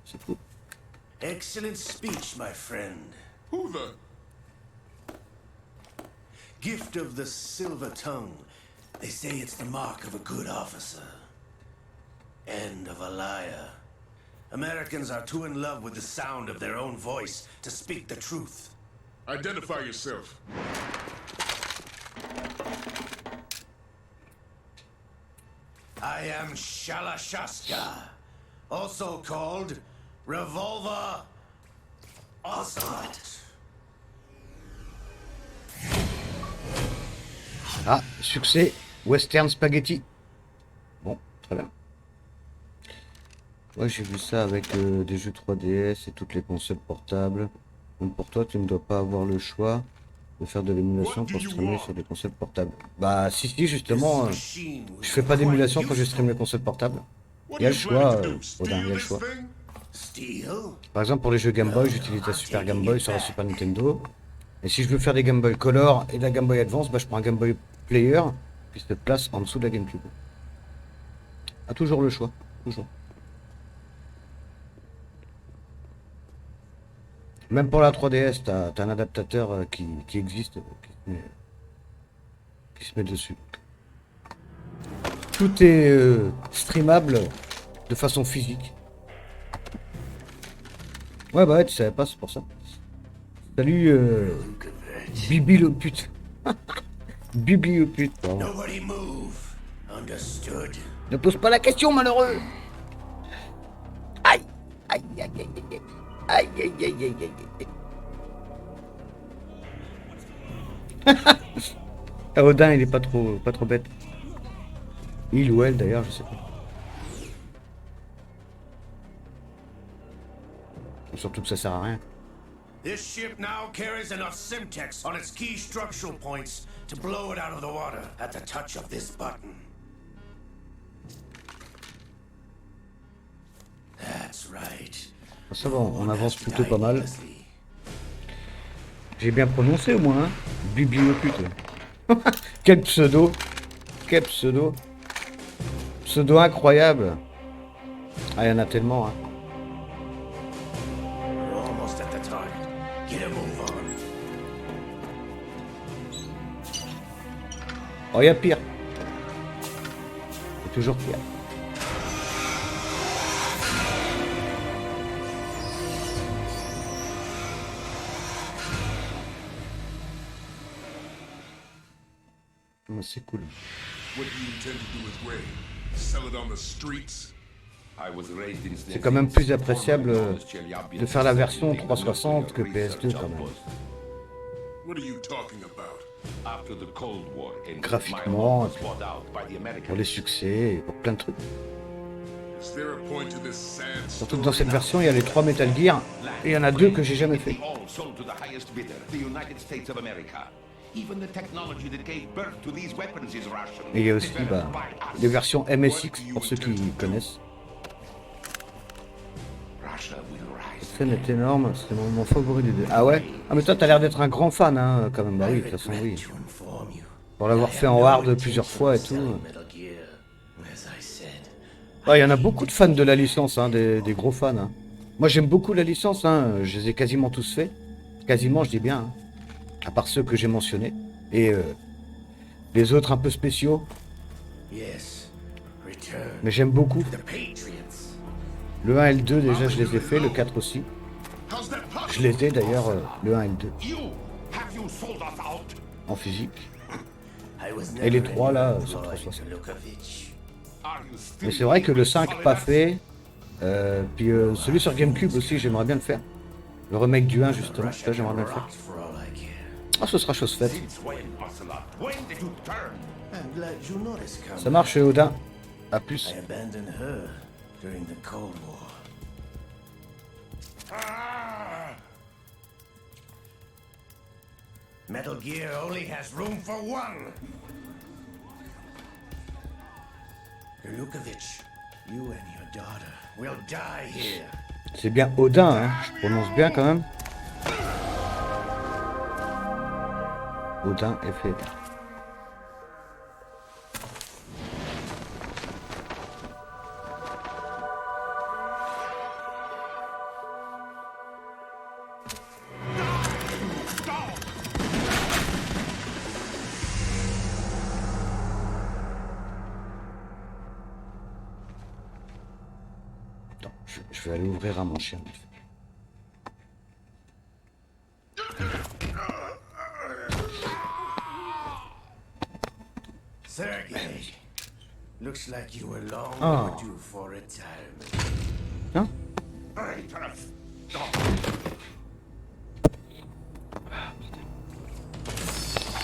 C'est cool. Excellent speech, my friend. Who the? Gift of the silver tongue. They say it's the mark of a good officer. End of a liar. Americans are too in love with the sound of their own voice to speak the truth. Identify yourself. I am Shalashaska, also called Revolver Ocelot. Ah, succès, Western Spaghetti. Bon, très bien. Ouais, j'ai vu ça avec des jeux 3DS et toutes les consoles portables. Donc pour toi, tu ne dois pas avoir le choix de faire de l'émulation pour streamer sur des consoles portables. Bah si, justement, je fais pas d'émulation quand je stream les consoles portables. Il y a le choix, Odin, il y a le choix. Par exemple, pour les jeux Game Boy, j'utilise la Super Game Boy sur la Super Nintendo. Et si je veux faire des Game Boy Color et de la Game Boy Advance, bah, je prends un Game Boy Player qui se place en dessous de la GameCube. A toujours le choix, toujours. Même pour la 3DS, t'as un adaptateur qui existe, qui se met dessus. Tout est streamable de façon physique. Ouais, bah ouais, tu savais pas, c'est pour ça. Salut Bibi le pute. Bibi le pute, pardon. Nobody move. Understood. Ne pose pas la question, malheureux. Aïe. Aïe, aïe, aïe, aïe. Aïe, aïe, aïe, aïe, aïe, aïe. Ah, Odin, il est pas trop bête. Il ou elle, d'ailleurs, je sais pas. Surtout que ça sert à rien. This ship now carries enough Simtex on its key structural points to blow it out of the water at the touch of this button. That's right. Ça va, on avance plutôt pas mal. J'ai bien prononcé au moins, hein. Bibliopute. Quel pseudo. Quel pseudo. Pseudo incroyable. Ah, il y en a tellement, hein. We're almost at the target. Get a move on. Oh, il y a pire. Il y a toujours pire. Oh, c'est cool. What do you intend to do with Ray? Sell it on the streets? C'est quand même plus appréciable de faire la version 360 que PS2 quand même. What are you talking about? Graphiquement, pour les succès, et pour plein de trucs. Is there a point to this sad Surtout story? que dans cette version, il y a les 3 Metal Gear, et il y en a 2 que j'ai jamais fait. Et il y a aussi les versions MSX, pour ceux qui connaissent. Cette scène est énorme, c'est mon favori des deux. Ah ouais? Ah mais toi t'as l'air d'être un grand fan hein, quand même, bah oui, de toute façon oui. Pour l'avoir fait en hard plusieurs fois et tout. Ah, il y en a beaucoup de fans de la licence, hein, des gros fans. Hein. Moi j'aime beaucoup la licence, hein, je les ai quasiment tous faits. Quasiment je dis bien, hein. À part ceux que j'ai mentionnés. Et les autres un peu spéciaux. Mais j'aime beaucoup. Le 1 et le 2 déjà je les ai fait, le 4 aussi. Je les ai d'ailleurs, le 1 et le 2. En physique. Et les 3 là, sur 360. Mais c'est vrai que le 5 pas fait. Puis celui sur GameCube aussi j'aimerais bien le faire. Le remake du 1 justement, ça j'aimerais bien le faire. Ah ce sera chose faite. Ça marche Odin. A plus. During the Cold War. Metal Gear only has room for one. Yanukovych, you and your daughter will die here. C'est bien Odin, hein. Je prononce bien quand même. Odin est fait. Je vais aller ouvrir à mon chien. Sergei, looks like you were long Oh. overdue for retirement. Hein?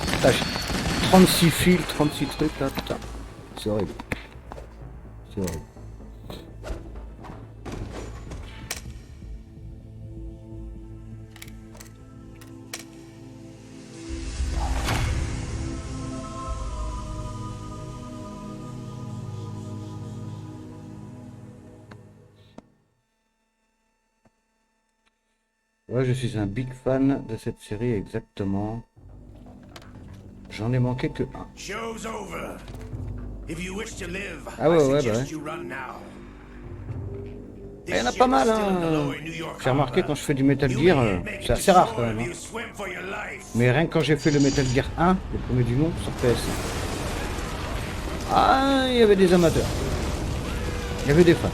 Putain, 36 fils, 36 trucs là, putain. C'est horrible. C'est horrible. Ouais, je suis un big fan de cette série, exactement. J'en ai manqué que un. Show's over. If you wish to live, Ah ouais, I ouais, suggest bah ouais. you run now. Il y en a pas mal, hein. J'ai remarqué quand je fais du Metal Gear, c'est assez rare quand même. Hein. Mais rien que quand j'ai fait le Metal Gear 1, le premier du nom, sur PS. Ah, il y avait des amateurs. Il y avait des fans.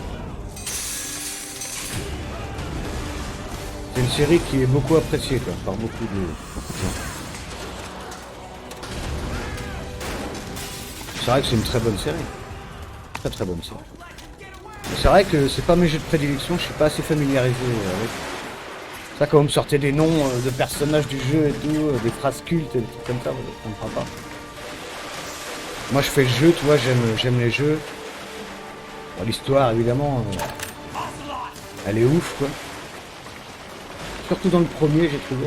C'est une série qui est beaucoup appréciée quoi, par beaucoup de gens. C'est vrai que c'est une très bonne série. Très très bonne série. C'est vrai que c'est pas mes jeux de prédilection, je suis pas assez familiarisé avec. Ça, quand vous me sortez des noms de personnages du jeu et tout, des phrases cultes et des trucs comme ça, je comprends pas. Moi je fais le jeu, tu vois, j'aime les jeux. Bon, l'histoire évidemment, elle est ouf quoi. Surtout dans le premier j'ai trouvé.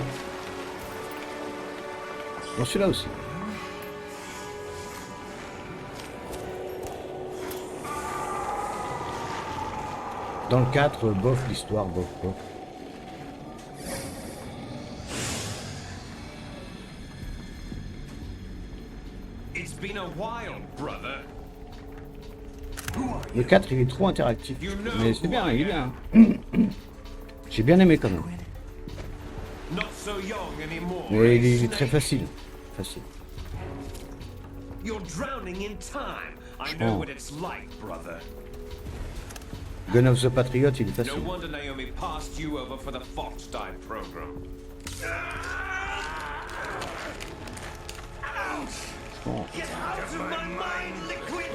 Dans celui-là aussi. Dans le 4, bof, l'histoire, bof, bof. It's been a while, brother. Le 4, il est trop interactif. Mais c'est bien, il est bien. J'ai bien aimé quand même. Not so young anymore. Mais il est très facile. Facile. You're drowning in time. I know what it's like, brother. Gun of the Patriot, il est facile. No wonder Naomi passed you over for the Fox-type program. Bon. Get out of my mind, liquid!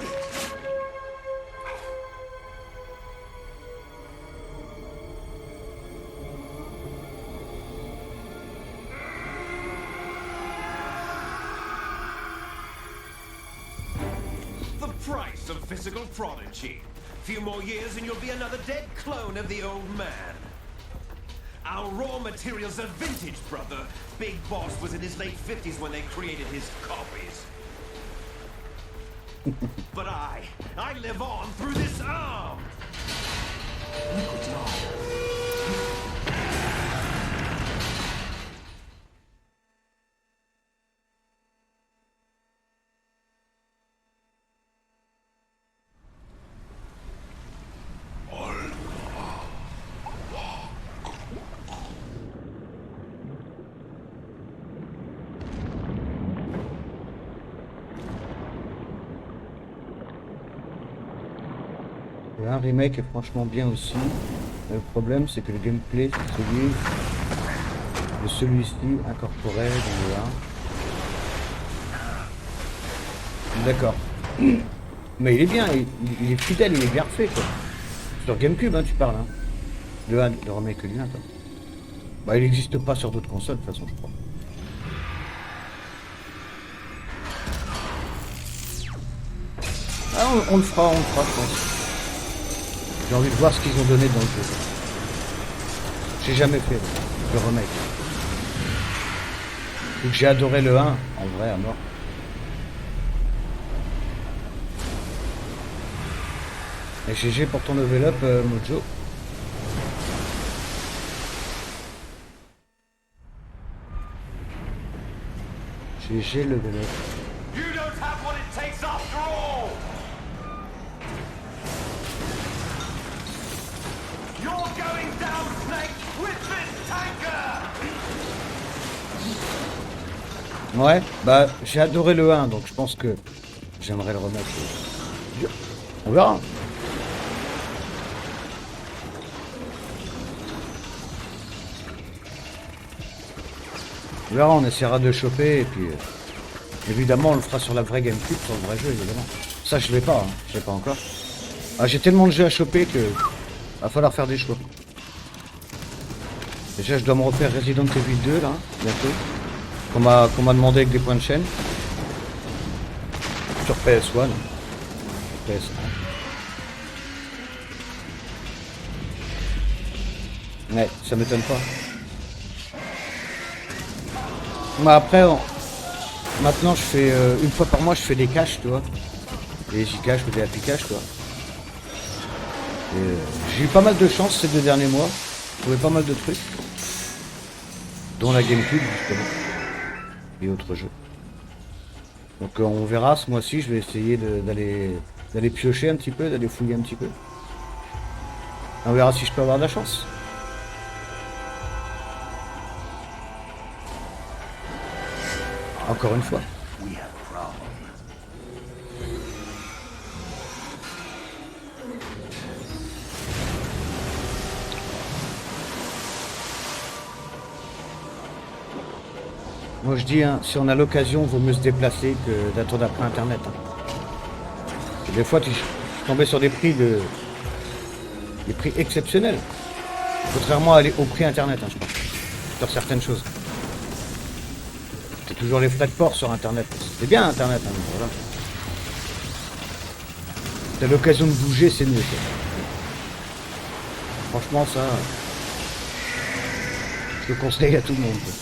The price of physical prodigy. Few more years and you'll be another dead clone of the old man. Our raw materials are vintage, brother. Big Boss was in his late 50s when they created his copies. But I live on through this arm. Un remake est franchement bien aussi. Le problème c'est que le gameplay c'est celui de celui-ci incorporé dans le 1. D'accord. Mais il est bien, il est fidèle, il est bien refait quoi. Sur GameCube hein, tu parles hein. Le remake du 1 toi. Bah il n'existe pas sur d'autres consoles de toute façon je crois. Ah on le fera je pense. J'ai envie de voir ce qu'ils ont donné dans le jeu. J'ai jamais fait le remake. Donc j'ai adoré le 1, en vrai, à mort. Et GG pour ton level up, Mojo. GG level up. You don't have what it takes after all. You're going down, Snake, with this tanker! Ouais, bah j'ai adoré le 1, donc je pense que j'aimerais le remettre. On verra. On verra, on essaiera de choper et puis évidemment on le fera sur la vraie GameCube, sur le vrai jeu évidemment. Ça je l'ai pas, hein. Je l'ai pas encore. Ah, j'ai tellement de jeux à choper que va falloir faire des choix. Déjà je dois me refaire Resident Evil 2 là, bientôt. Qu'on m'a demandé avec des points de chaîne. Sur PS1. PS1. Ouais, ça m'étonne pas. Mais après, maintenant je fais une fois par mois je fais des caches, tu vois. Des J-caches ou des happy caches, tu vois. J'ai eu pas mal de chance ces 2 derniers mois. J'ai trouvé pas mal de trucs. Dont la GameCube justement. Et autres jeux. Donc on verra ce mois-ci, je vais essayer d'aller piocher un petit peu, d'aller fouiller un petit peu. On verra si je peux avoir de la chance. Encore une fois. Moi je dis, hein, si on a l'occasion, vaut mieux se déplacer que d'attendre après internet. Hein. Des fois, je suis tombé sur des prix exceptionnels. Contrairement au prix internet, hein, je pense. Sur certaines choses. C'est toujours les frais de port sur internet. C'est bien internet, hein, voilà. T'as l'occasion de bouger, c'est mieux. Ça. Franchement, ça, je le conseille à tout le monde. Quoi.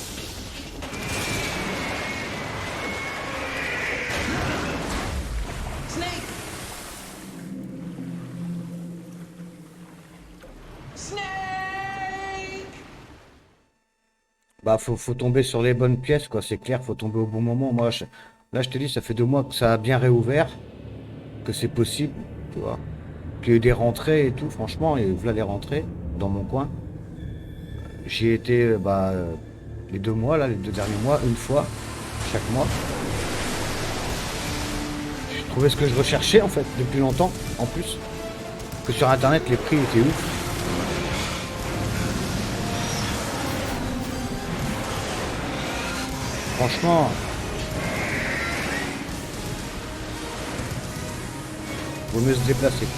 Bah, faut tomber sur les bonnes pièces, quoi. C'est clair, faut tomber au bon moment. Moi, là, je te dis, ça fait 2 mois que ça a bien réouvert, que c'est possible, tu vois. Qu'il y a eu des rentrées et tout, franchement, et voilà les rentrées dans mon coin. J'y ai été, les 2 mois, là, les 2 derniers mois, une fois, chaque mois. J'ai trouvé ce que je recherchais, en fait, depuis longtemps, en plus. Que sur Internet, les prix étaient ouf. Franchement, vaut mieux se déplacer.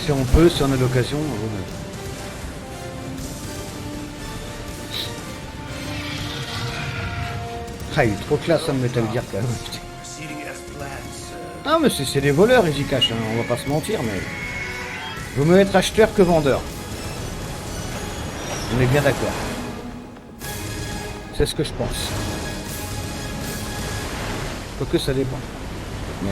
Si on peut, si on a l'occasion, vaut mieux. Ah, il est trop classe, hein, le Metal Gear, quand même. Ah, mais c'est des voleurs, ils y cachent, hein, on va pas se mentir, mais... Vaut mieux être acheteur que vendeur. On est bien d'accord. C'est ce que je pense. Quoique ça dépend. Mais...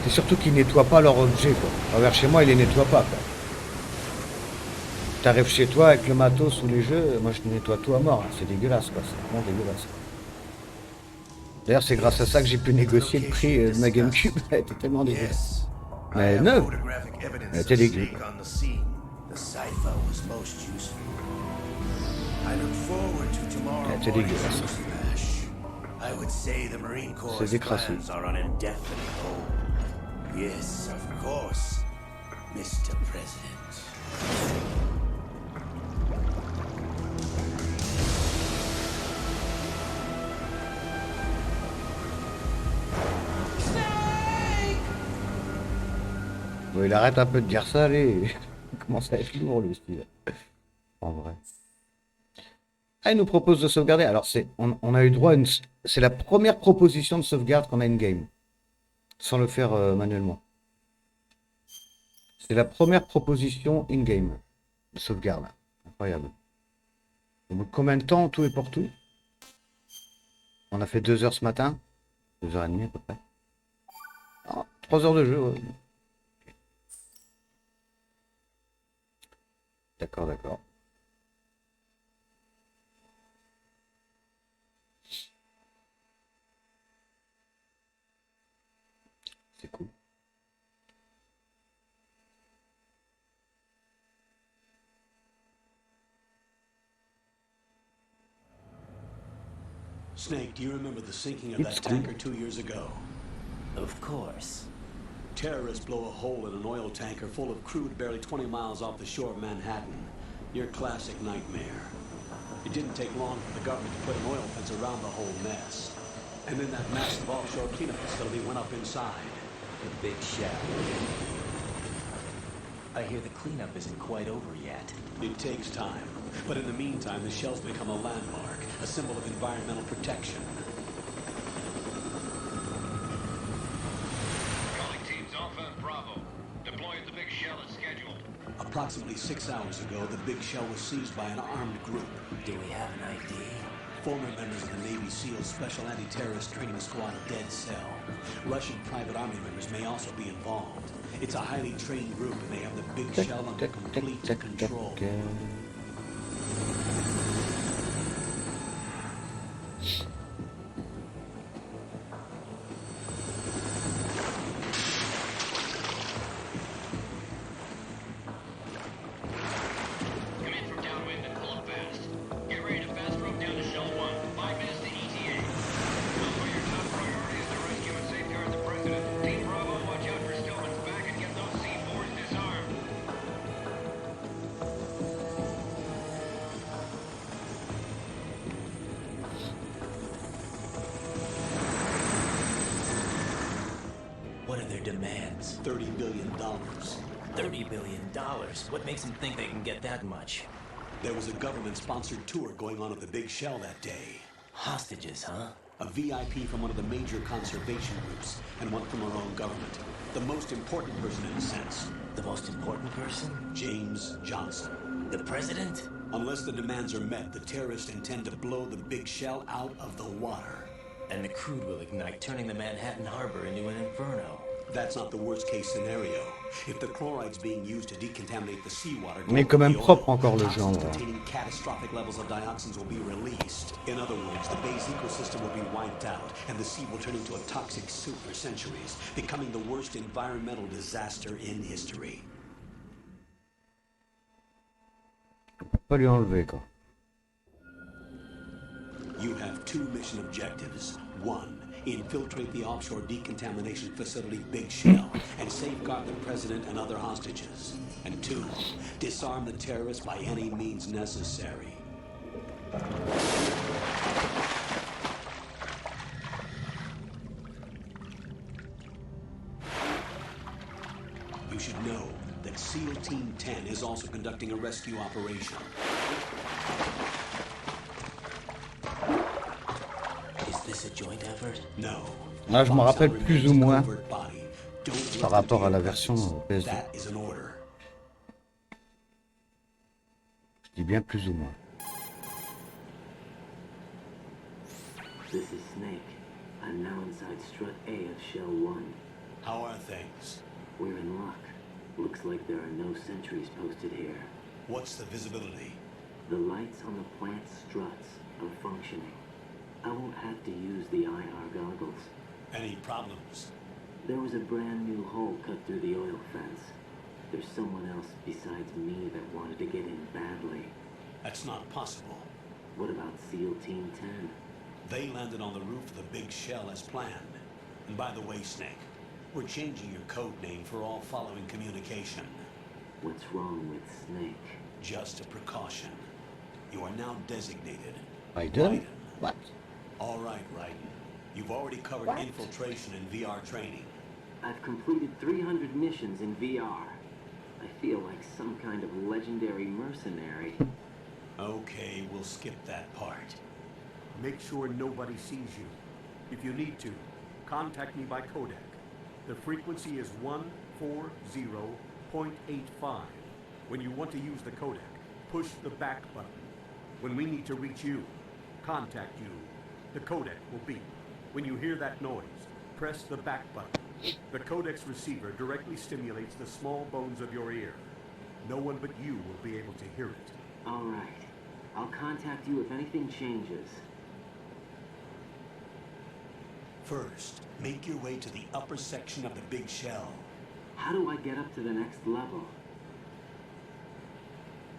C'est surtout qu'ils nettoient pas leur objet, quoi. Regarde, chez moi, ils les nettoient pas, quoi. T'arrives chez toi avec le matos ou les jeux, moi je nettoie tout à mort. Hein. C'est dégueulasse, quoi. C'est vraiment dégueulasse. D'ailleurs, c'est grâce à ça que j'ai pu négocier le prix de ma GameCube. Elle était tellement dégueulasse. Mais neuve. Elle était dégueulasse. Elle était dégueulasse. C'est décrassé. Yes, of course, Mr. President. Bon, il arrête un peu de dire ça, allez. Il commence à être lourd, le style. En vrai. Ah, il nous propose de sauvegarder. Alors, on a eu droit à une... C'est la première proposition de sauvegarde qu'on a in-game. Sans le faire manuellement. C'est la première proposition in-game de sauvegarde. Incroyable. Au bout de combien de temps, tout et pour tout? On a fait 2 heures ce matin. 2h30 à peu près. Oh, 3 heures de jeu, ouais. D'accord, d'accord. C'est cool. Snake, do you remember the sinking of that tanker 2 years ago? Of course. Terrorists blow a hole in an oil tanker full of crude barely 20 miles off the shore of Manhattan. Your classic nightmare. It didn't take long for the government to put an oil fence around the whole mess. And then that massive offshore cleanup facility went up inside. The big shell. I hear the cleanup isn't quite over yet. It takes time. But in the meantime, the shell's become a landmark, a symbol of environmental protection. Calling teams Alpha and Bravo. Deploy at the big shell as scheduled. Approximately 6 hours ago, the big shell was seized by an armed group. Do we have an ID? Former members of the Navy SEAL Special Anti-Terrorist Training Squad Dead Cell. Russian private army members may also be involved. It's a highly trained group and they have the big shell under complete control. Come in from downwind and pull up fast. Get ready to fast rope down to Shell 1. 5 minutes to ETA. Know where your top priority is to rescue and safeguard the president. Team Bravo, watch out for Stillman's back and get those C4s disarmed. What are their demands? $30 billion. $30 billion? What makes them think they can get that much? There was a government-sponsored tour going on at the Big Shell that day. Hostages, huh? A VIP from one of the major conservation groups, and one from our own government. The most important person in a sense. The most important person? James Johnson. The president? Unless the demands are met, the terrorists intend to blow the Big Shell out of the water. And the crude will ignite, turning the Manhattan Harbor into an inferno. That's not the worst-case scenario. If the chloride's being used to decontaminate the seawater, Mais quand même propre encore le genre. containing catastrophic levels of dioxins will be released. In other words, the bay's ecosystem will be wiped out, and the sea will turn into a toxic soup for centuries, becoming the worst environmental disaster in history. On peut pas lui enlever quoi. You have two mission objectives. One, infiltrate the offshore decontamination facility Big Shell and safeguard the president and other hostages. And two, disarm the terrorists by any means necessary. You should know that SEAL Team 10 is also conducting a rescue operation. Is this a joint effort? No. Là, je me rappelle plus ou moins Don't par rapport à la version PS2. That is an order. Je dis bien plus ou moins. This is Snake. I'm now inside Strut A of Shell 1. How are things? We're in luck. Looks like there are no sentries posted here. What's the visibility? The lights on the plant struts are functioning. I won't have to use the IR goggles. Any problems? There was a brand new hole cut through the oil fence. There's someone else besides me that wanted to get in badly. That's not possible. What about SEAL Team 10? They landed on the roof of the Big Shell as planned. And by the way, Snake, we're changing your code name for all following communication. What's wrong with Snake? Just a precaution. You are now designated Raiden? What? All right, Raiden. You've already covered infiltration and VR training. I've completed 300 missions in VR. I feel like some kind of legendary mercenary. Okay, we'll skip that part. Make sure nobody sees you. If you need to, contact me by codec. The frequency is 140.85. When you want to use the codec, push the back button. When we need to reach you, contact you, the codec will beep. When you hear that noise, press the back button. The codec's receiver directly stimulates the small bones of your ear. No one but you will be able to hear it. All right. I'll contact you if anything changes. First, make your way to the upper section of the Big Shell. How do I get up to the next level?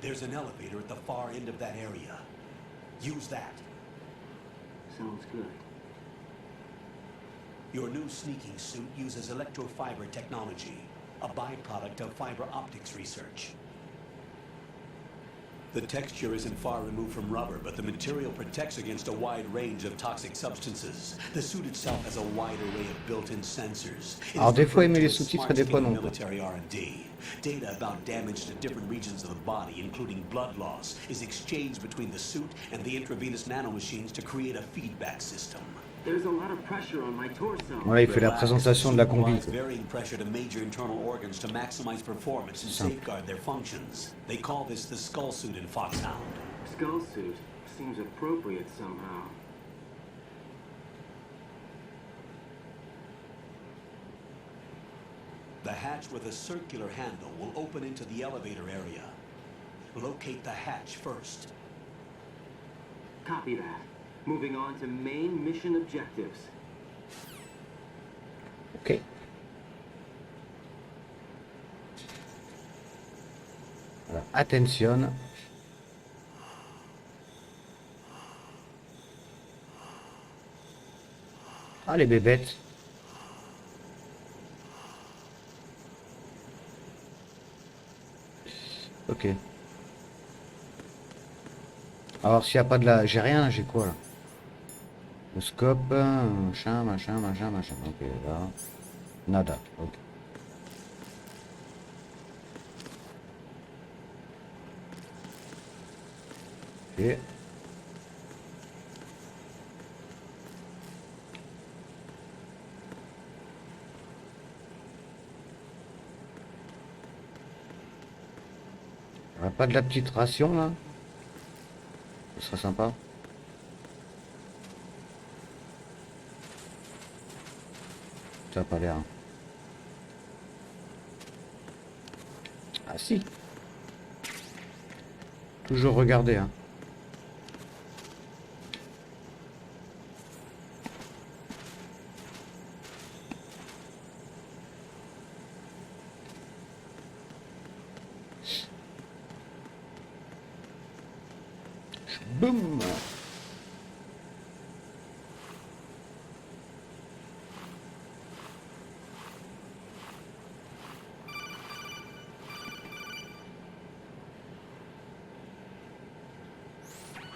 There's an elevator at the far end of that area. Use that. Sounds good. Your new sneaking suit uses electrofiber technology, a byproduct of fiber optics research. The texture isn't far removed from rubber, but the material protects against a wide range of toxic substances. The suit itself has a wide array of built-in sensors. Alors des fois il met les sous-titres et des fois non. Military R&D. Data about damage to different regions of the body, including blood loss, is exchanged between the suit and the intravenous nanomachines to create a feedback system. There's a lot of pressure on my torso. Voilà, il fait la présentation de la combi. Varying pressure to major internal organs to maximize performance and safeguard their functions. They call this the skull suit in Foxhound. Skull suit seems appropriate somehow. The hatch with a circular handle will open into the elevator area. Locate the hatch first. Copy that. Moving on to main mission objectives. Ok. Alors, attention. Ah, les bébêtes. Ok. Alors, s'il n'y a pas de la... J'ai rien, j'ai quoi là? Le scope, machin. Ok, là. Nada. Ok. Ok. On a pas de la petite ration là? Ce serait sympa. Ça a pas l'air. Ah si. Toujours regarder, hein. Boum.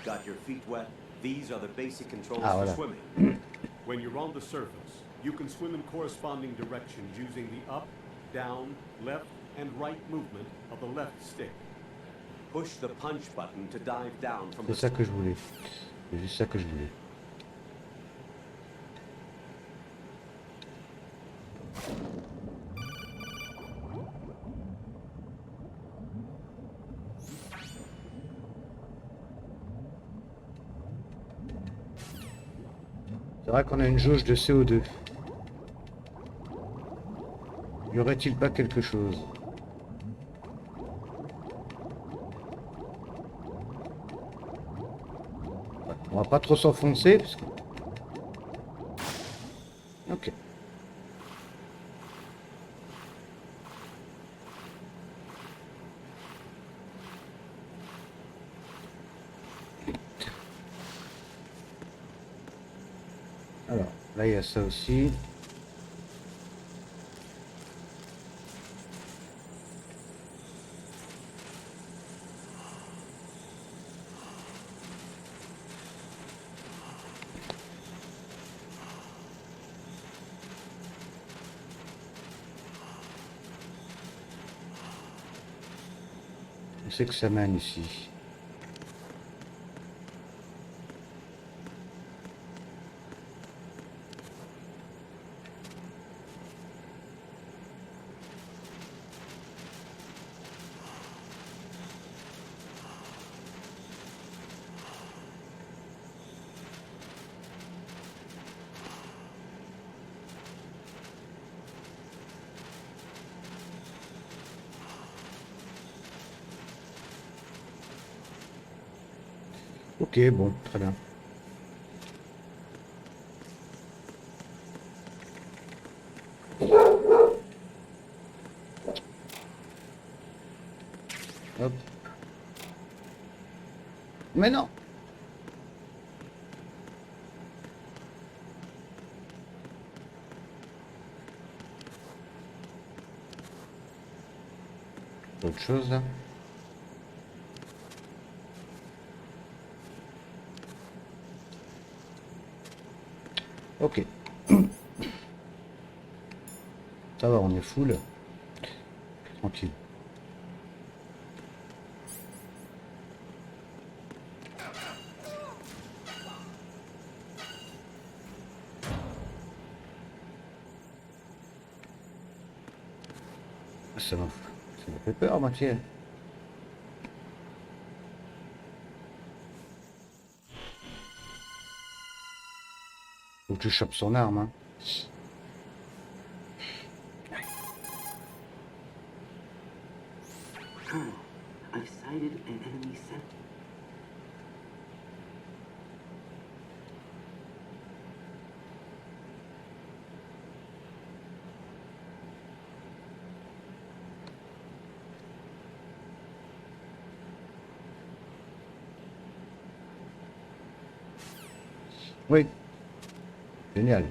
Got your feet wet? These are the basic controls Ah, for voilà. swimming. When you're on the surface, you can swim in corresponding directions using the up, down, left, and right movement of the left stick. Push the punch button to dive down from C'est the ça que je voulais. C'est juste ça que je voulais. C'est vrai qu'on a une jauge de CO2. Y aurait-il pas quelque chose? On va pas trop s'enfoncer parce que... Ok. Alors, là il y a ça aussi. Où c'est que ça mène ici? Ok, bon, très bien. Hop. Mais non! Autre chose là? Ok. Ça va, on est full. Tranquille. Ça m'a fait peur, Mathieu. Faut que tu chopes son arme, hein. Colonel, I've sighted an enemy sentinel. Oui. Génial.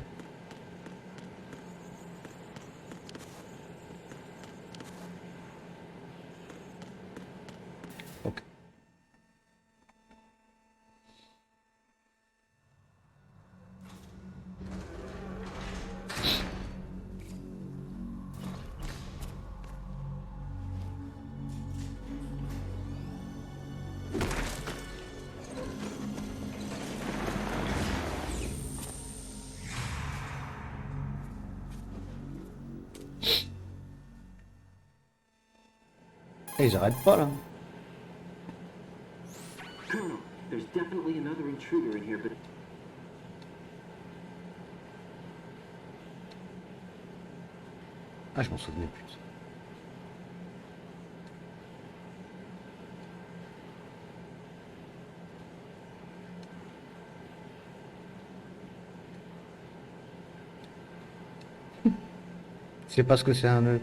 Ok. Et ils arrêtent pas là. Colonel, there's definitely another intruder in here, but Ah, je m'en souvenais plus. C'est parce que c'est un œuf.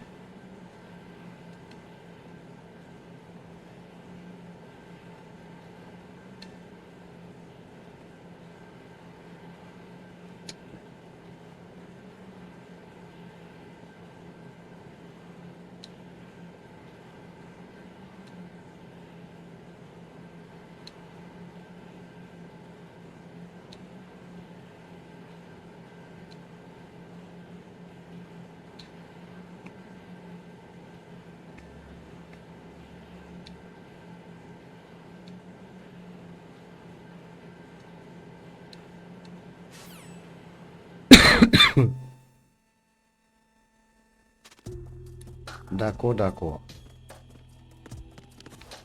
D'accord, d'accord.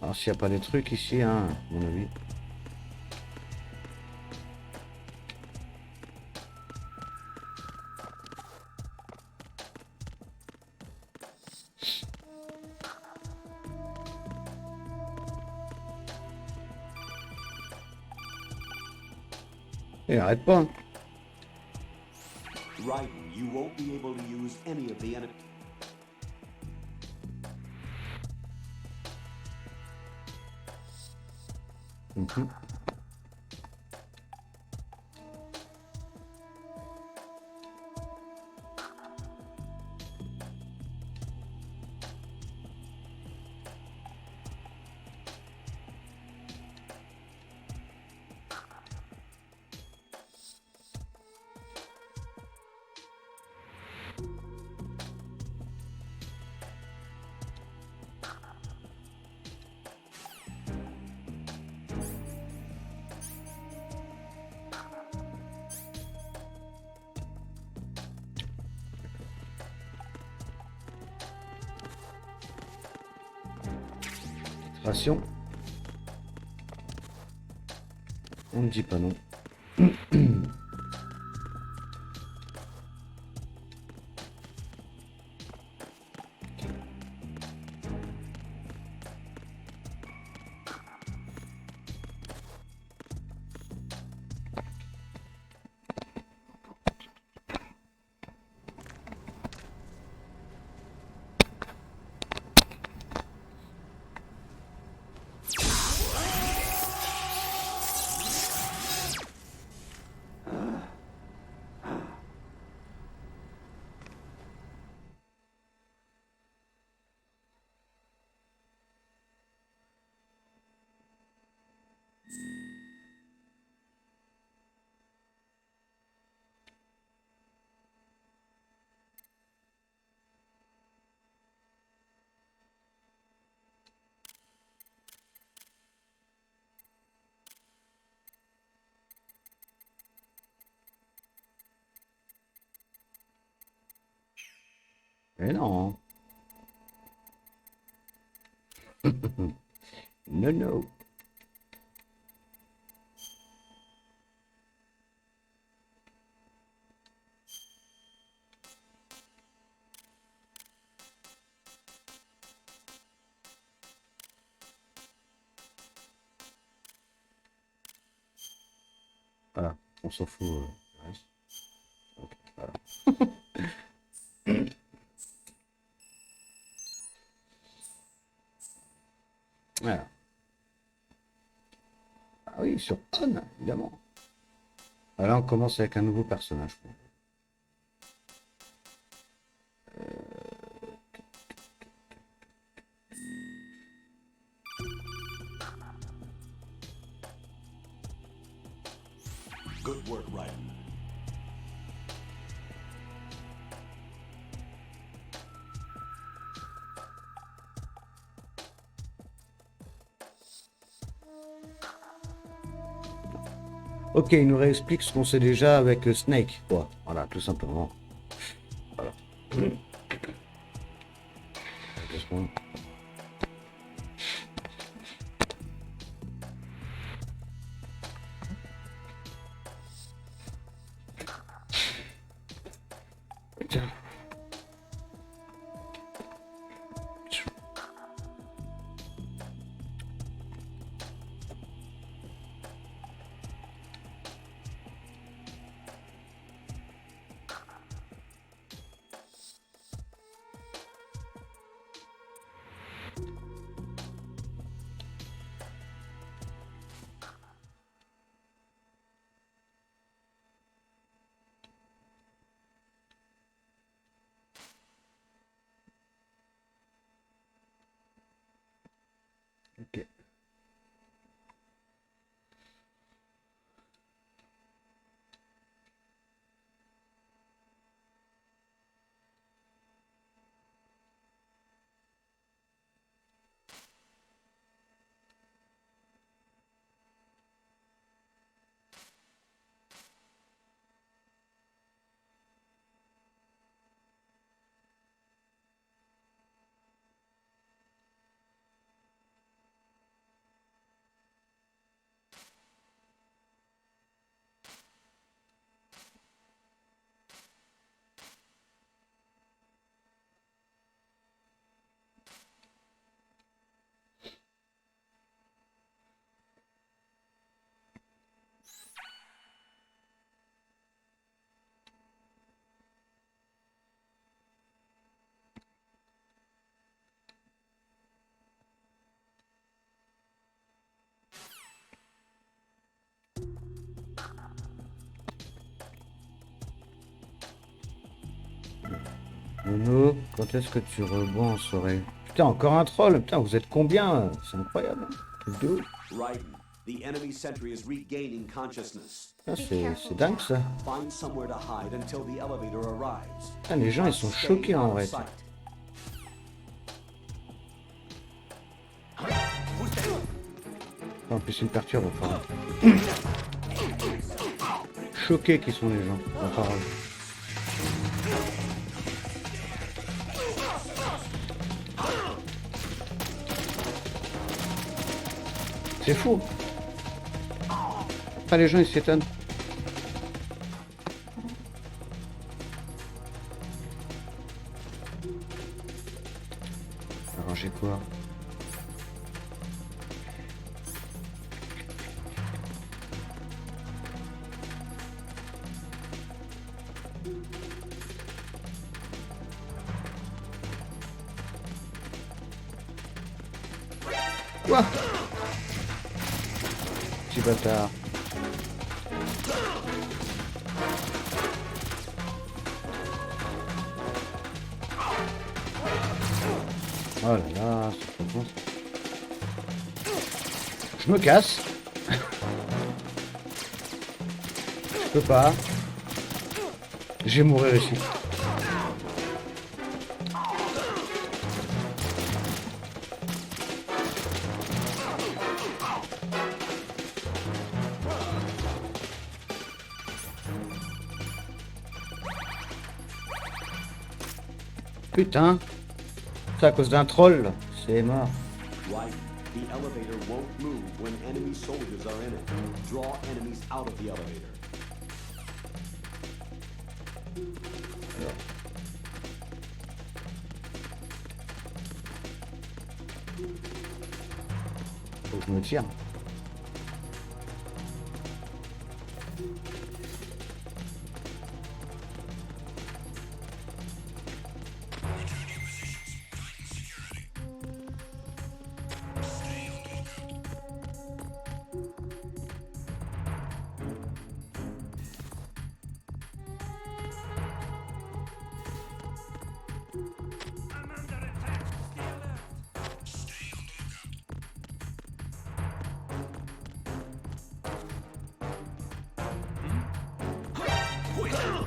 Alors s'il n'y a pas des trucs ici, hein, à mon avis. Et arrête pas. Raiden, you won't be able to use any of the enemy. Mhm. Ration. On ne dit pas non. Mais non. Non, non. Voilà, on s'en fout. Le reste. Ok, voilà. Voilà. Ah oui, sur On, évidemment. Alors on commence avec un nouveau personnage. Good work, Raiden. Ok, il nous réexplique ce qu'on sait déjà avec Snake, quoi. Voilà, tout simplement. Voilà. Ok. Mono, quand est-ce que tu rebois en soirée? Putain, encore un troll. Putain, vous êtes combien? C'est incroyable. Hein. Truc de ouf. Raiden, the enemy sentry is regaining consciousness. Ah, c'est dingue ça. Find somewhere to hide until the elevator arrives. Ah, les gens ils sont choqués en vrai. En plus, une perturbe au fond. Choqués qui sont les gens, en parole. C'est fou. Après, les gens ils s'étonnent. Arranger quoi? Quoi? Petit bâtard. Oh là là, c'est pas bon. Je me casse. Je peux pas. Je vais mourir ici. Putain, c'est à cause d'un troll, c'est mort. Right. The elevator won't move when enemy soldiers are in it. Draw enemies out of the elevator. Faut que je me tire.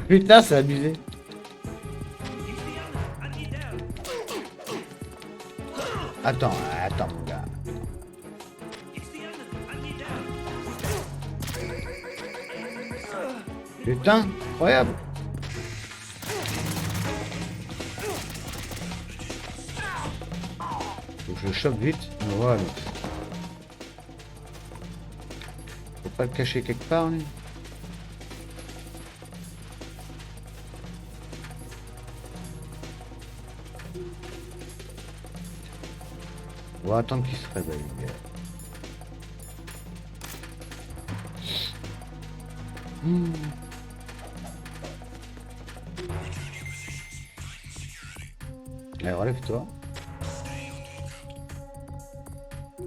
Putain, c'est abusé. Attends, mon gars. Putain, incroyable. Faut que je le chope vite. Voilà. Faut pas le cacher quelque part, lui. On va attendre qu'il se réveille. Allez, relève-toi.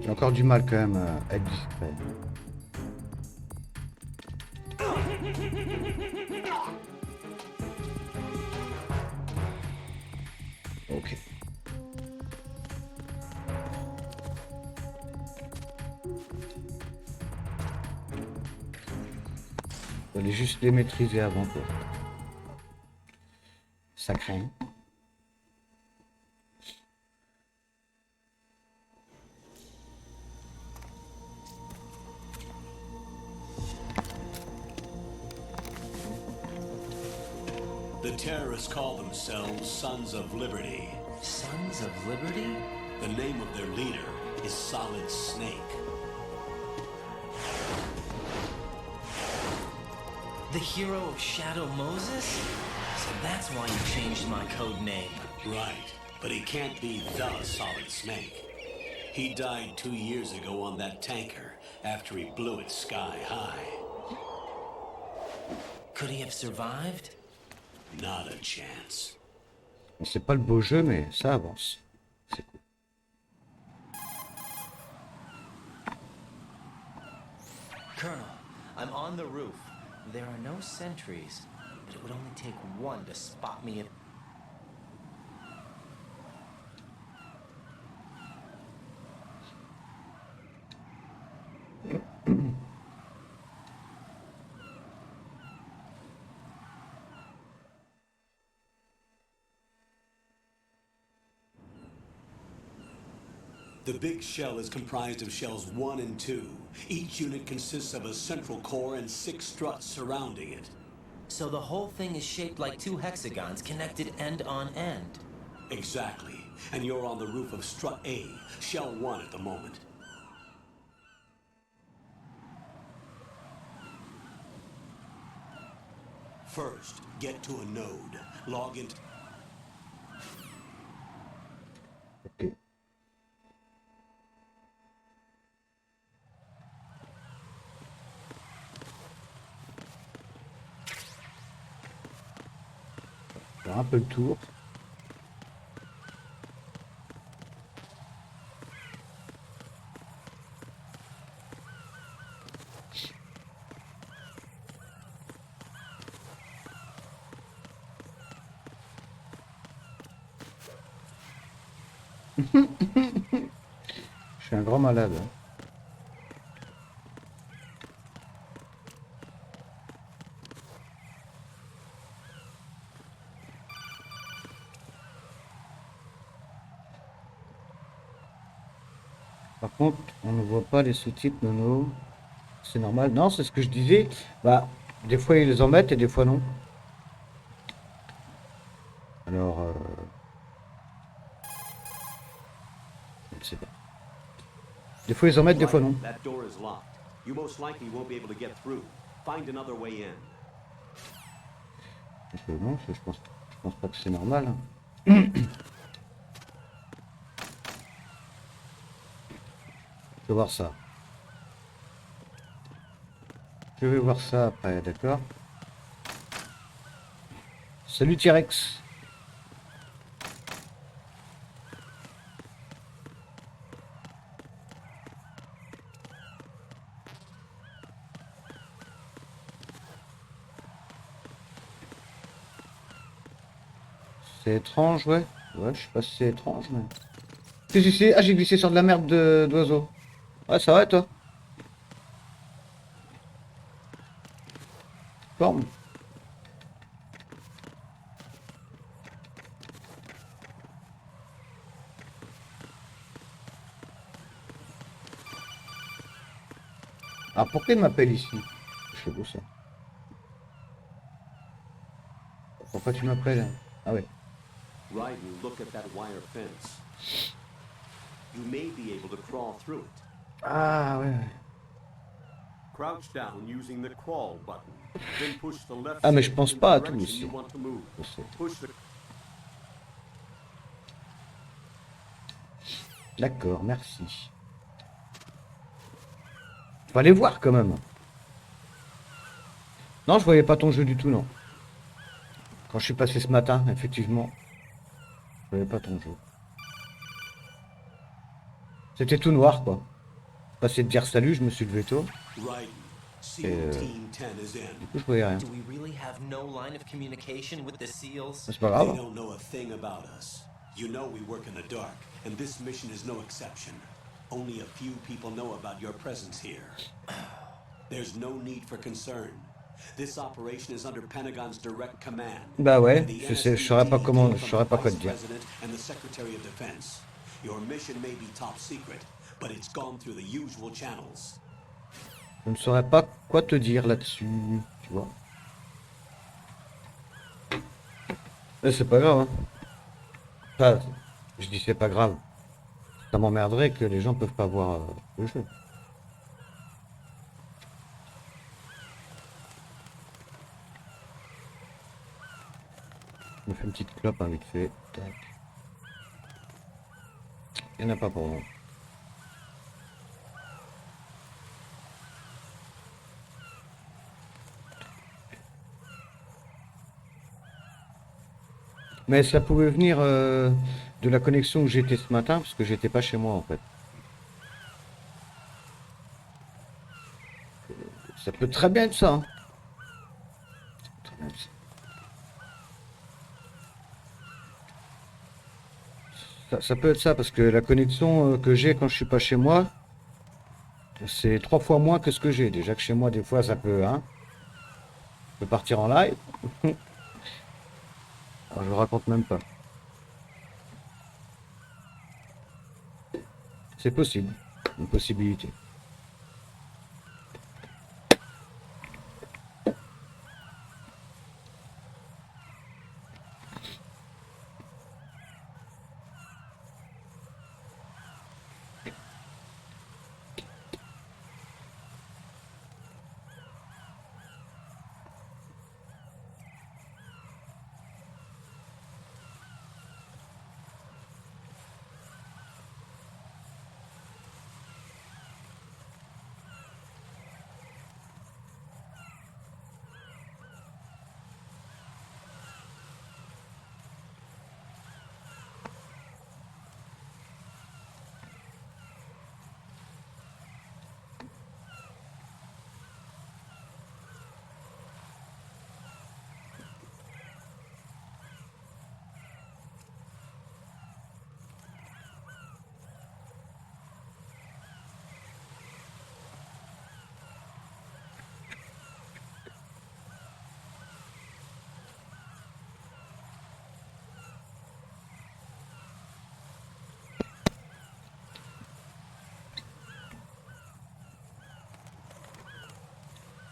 J'ai encore du mal quand même à être discret. Ok. Fallait juste les maîtriser avant quoi. Ça craint. The terrorists call themselves Sons of Liberty. Sons of Liberty? The name of their leader is Solid Snake. The hero of Shadow Moses? So that's why you changed my code name. Right, but he can't be the Solid Snake. He died 2 years ago on that tanker after he blew it sky high. Could he have survived? Not a chance. C'est pas le beau jeu, mais ça avance. C'est cool. Colonel, I'm on the roof. There are no sentries, but it would only take one to spot me if... The big shell is comprised of shells 1 and 2. Each unit consists of a central core and 6 struts surrounding it. So the whole thing is shaped like 2 hexagons connected end on end. Exactly. And you're on the roof of strut A, shell 1 at the moment. First, get to a node. Log into... Ok. Faire un peu le tour. Je suis un grand malade. Par contre, on ne voit pas les sous-titres, Nono. C'est normal. Non, c'est ce que je disais. Bah, des fois ils les en mettent et des fois non. Alors, je ne sais pas. Des fois ils en mettent, des fois non. That door is locked. You most likely won't be able to get through. Find another way in. Non, je pense pas que c'est normal. Je vais voir ça. Je vais voir ça après, d'accord? Salut T-Rex. C'est étrange, ouais. Ouais, je sais pas si c'est étrange, mais... Qu'est-ce que c'est? Ah, j'ai glissé sur de la merde d'oiseau. Ouais, ça va, et toi? Forme. Ah, pourquoi il m'appelle ici? Je sais pas ça. Pourquoi tu m'appelles? Ah ouais. Ride and look at that wire fence. You may be able to crawl through it. Ah ouais. Crouch down using the crawl button. Then push the left Ah, mais je stick pense in pas the à tout direction aussi. you want to move. Je sais. Push the... D'accord, merci. Faut aller voir quand même. Non, je voyais pas ton jeu du tout, non. Quand je suis passé ce matin, effectivement, je voyais pas ton jeu. C'était tout noir, quoi. passé de dire salut, je me suis levé tôt. Right. Et SEAL Team 10 is in. du coup, je voyais rien. Do we really have no line of communication with the SEALs? Mais c'est pas They grave. don't know a thing about us. You know we work in the dark, and this mission is no exception. Only a few people know about your presence here. There's no need for concern. This operation is under Pentagon's direct command. Bah ouais, And the je saurais pas NSBT comment, came je from saurais the pas quoi te Vice dire. President and the Secretary of Defense. Your mission may be top secret, but it's gone through the usual channels. Je ne saurais pas quoi te dire là-dessus, tu vois. Mais c'est pas grave, hein. Enfin, je dis c'est pas grave. Ça m'emmerderait que les gens peuvent pas voir le jeu. Je me fais une petite clope hein, vite fait. Tac. Il n'y en a pas pour moi. Mais ça pouvait venir de la connexion où j'étais ce matin, parce que j'étais pas chez moi en fait. Ça peut très bien être ça. Hein. Ça peut très bien être ça. Ça peut être ça, parce que la connexion que j'ai quand je suis pas chez moi, c'est 3 fois moins que ce que j'ai. Déjà que chez moi, des fois, ça peut, hein, peut partir en live. Alors, je vous raconte même pas. C'est possible, une possibilité.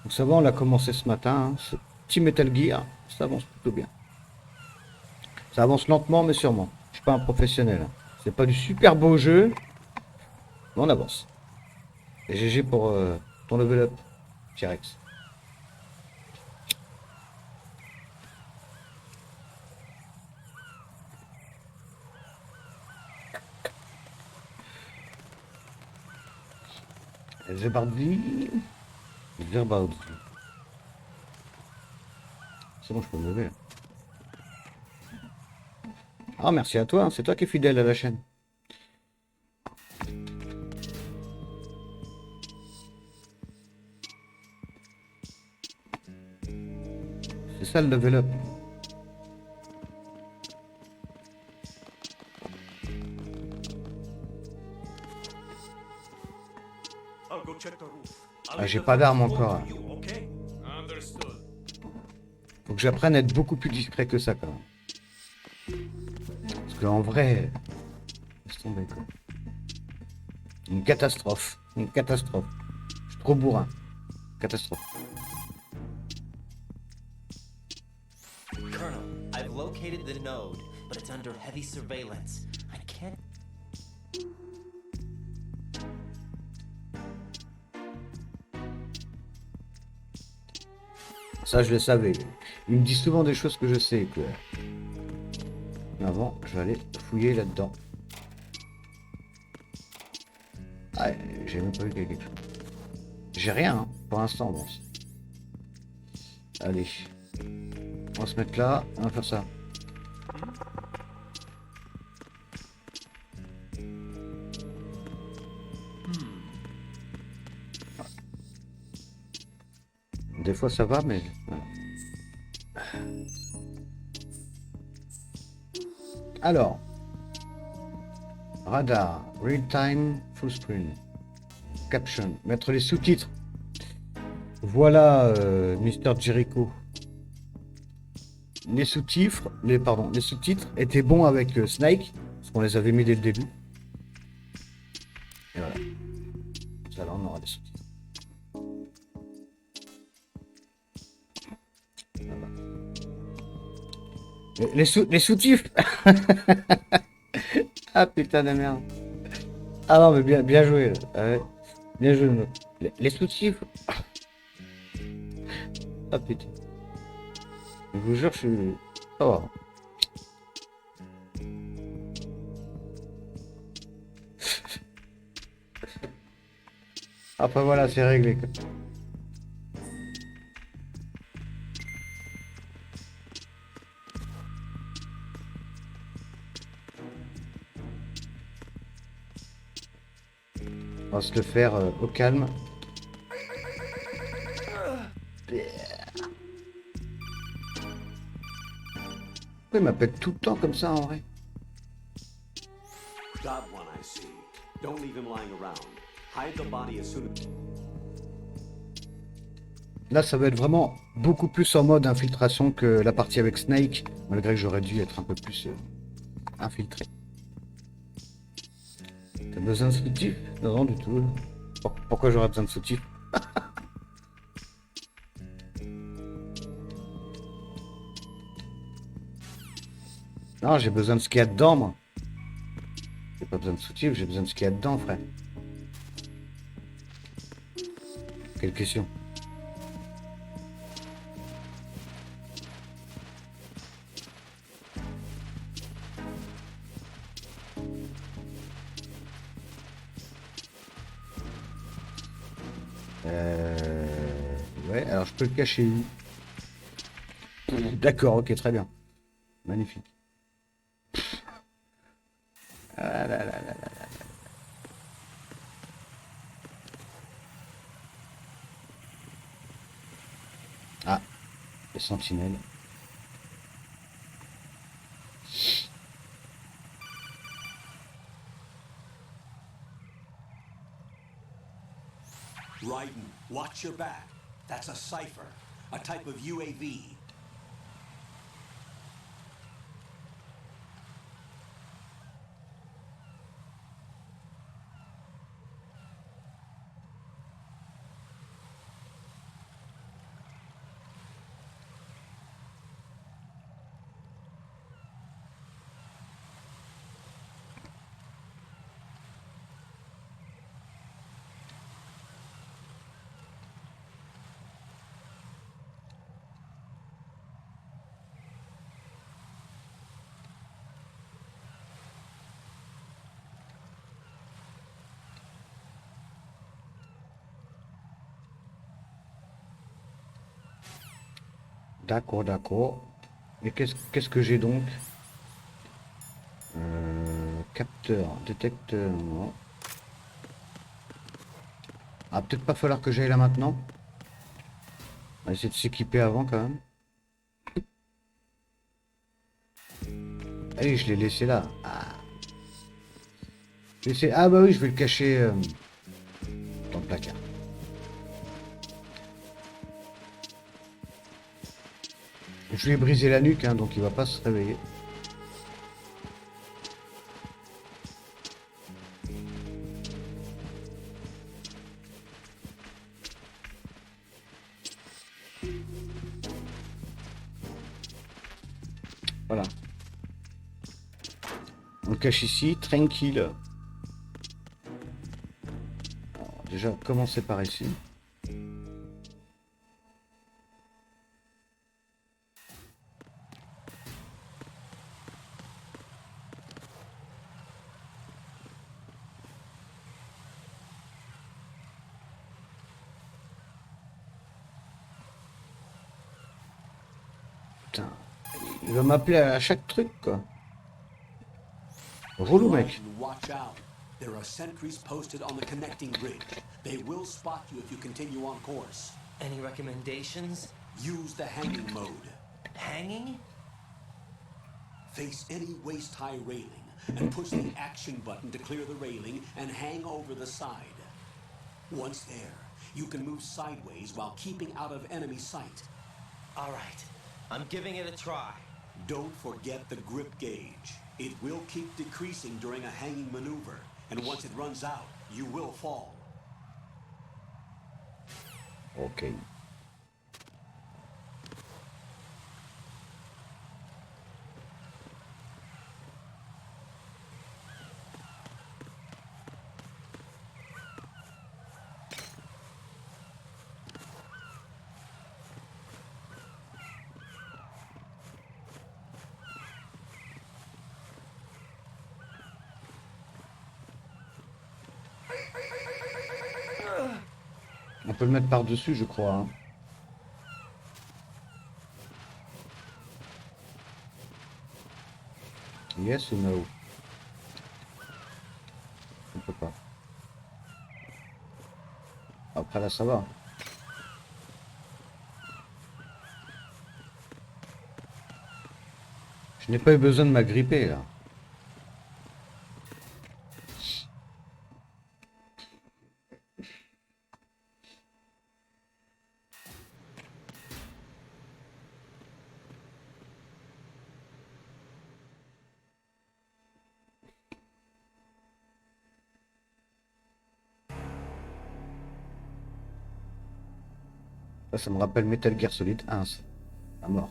Donc ça va, on l'a commencé ce matin, hein, ce petit Metal Gear, ça avance plutôt bien. Ça avance lentement mais sûrement. Je suis pas un professionnel. Hein. C'est pas du super beau jeu, mais on avance. Et GG pour ton level up, T-Rex. Zebardi. Zebardi. C'est bon, je peux me lever. Là. Ah, merci à toi, hein, c'est toi qui es fidèle à la chaîne. C'est ça le level up. Ah, j'ai pas d'arme encore. Hein. Faut que j'apprenne à être beaucoup plus discret que ça quand même. Parce qu'en vrai, laisse tomber quoi. Une catastrophe. Une catastrophe. Je suis trop bourrin. Catastrophe. Colonel, I've located the node, but it's under heavy surveillance. I can't... Ça, je le savais. Il me dit souvent des choses que je sais. Que... Mais avant, je vais aller fouiller là-dedans. Ah, j'ai même pas vu qu'il y avait quelque chose. J'ai rien, hein, pour l'instant. Bon. Allez. On va se mettre là. On va faire ça. Des fois ça va, mais... Voilà. Alors... Radar, real time, full screen. Caption, mettre les sous-titres. Voilà, Mister Jericho. Les sous-titres, les sous-titres étaient bons avec Snake, parce qu'on les avait mis dès le début. Et voilà. Ça là, on aura des sous-titres. Voilà. Les sous-titres. Ah putain de merde. Ah non mais bien joué là. Ah ouais. Bien joué. Les sous-titres. Ah putain. Je vous jure, je suis... Ça va. Après voilà, c'est réglé. On va se le faire au calme. Pourquoi il m'appelle tout le temps comme ça en vrai? Got one, I see. Don't leave him lying around. Hide the body as soon as... Là, ça va être vraiment beaucoup plus en mode infiltration que la partie avec Snake, malgré que j'aurais dû être un peu plus infiltré. T'as besoin de soutif? Non, du tout. Pourquoi j'aurais besoin de soutif? Non, j'ai besoin de ce qu'il y a dedans, moi. J'ai pas besoin de soutif, j'ai besoin de ce qu'il y a dedans, frère. Quelle question? Ouais, alors je peux le cacher où? D'accord, ok, très bien. Magnifique. Ah là là là là là. Ah, les sentinelles. Raiden, watch your back. That's a cipher, a type of UAV. D'accord, d'accord. Et qu'est-ce que j'ai donc? Capteur, détecteur, non. Ah, peut-être pas falloir que j'aille là maintenant. On va essayer de s'équiper avant quand même. Allez, je l'ai laissé là. Ah. Ah bah oui, je vais le cacher dans le placard. Je lui ai brisé la nuque, hein, donc il va pas se réveiller. Voilà. On le cache ici, tranquille. Alors, déjà, commencer par ici. Putain, il va m'appeler à chaque truc, quoi. Relou, mec. Raiden, watch out. There are sentries posted on the connecting bridge. They will spot you if you continue on course. Any recommendations? Use the hanging mode. Hanging? Face any waist-high railing and push the action button to clear the railing and hang over the side. Once there, you can move sideways while keeping out of enemy sight. All right. I'm giving it a try. Don't forget the grip gauge. It will keep decreasing during a hanging maneuver, and once it runs out, you will fall. Ok. On peut le mettre par-dessus, je crois. Hein. Yes ou no? On peut pas. Après là, ça va. Je n'ai pas eu besoin de m'agripper là. Ça me rappelle Metal Gear Solid 1, ça. À mort.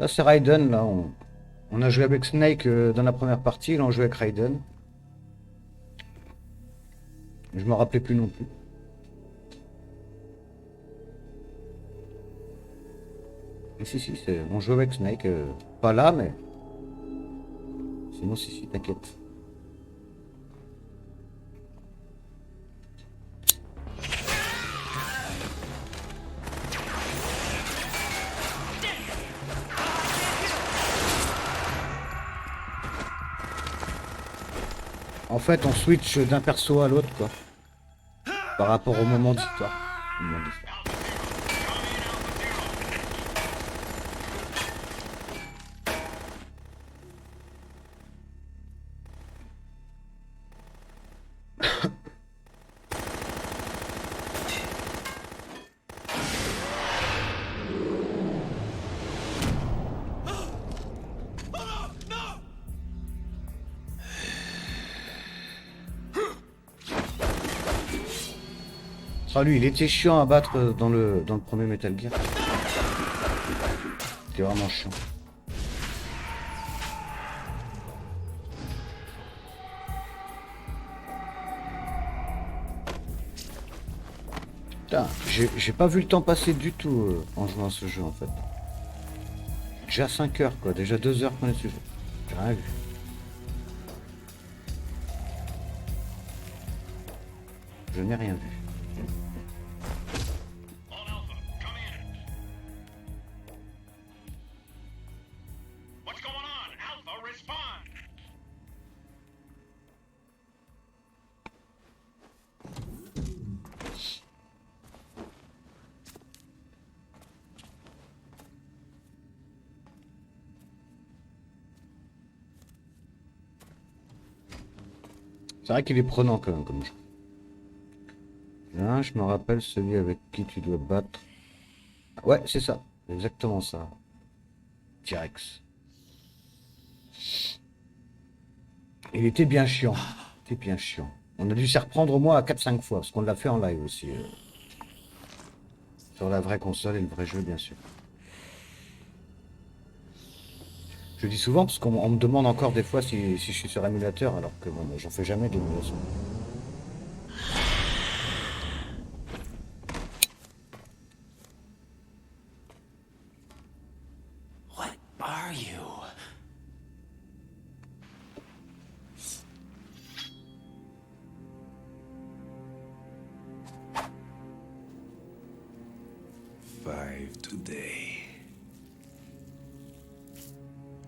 Là, c'est Raiden, là. On a joué avec Snake dans la première partie, là, on jouait avec Raiden. Je me rappelais plus non plus. Mais si, on joue avec Snake. Pas là, mais... Sinon, si, t'inquiète. En fait, on switch d'un perso à l'autre, quoi. Par rapport au moment d'histoire. Ah, lui, il était chiant à battre dans le premier Metal Gear. C'était vraiment chiant. Putain, j'ai pas vu le temps passer du tout en jouant à ce jeu en fait. Déjà 5 heures quoi, déjà 2 heures qu'on est dessus. J'ai rien vu. Je n'ai rien vu. C'est vrai qu'il est prenant quand même comme jeu. Là, je me rappelle celui avec qui tu dois battre. Ouais, c'est ça. Exactement ça. T-Rex. Il était bien chiant. Il était bien chiant. On a dû s'y reprendre au moins à 4-5 fois, parce qu'on l'a fait en live aussi. Sur la vraie console et le vrai jeu, bien sûr. Je dis souvent parce qu'on me demande encore des fois si je suis sur émulateur, alors que bon, j'en fais jamais d'émulation. What are you? 5 today.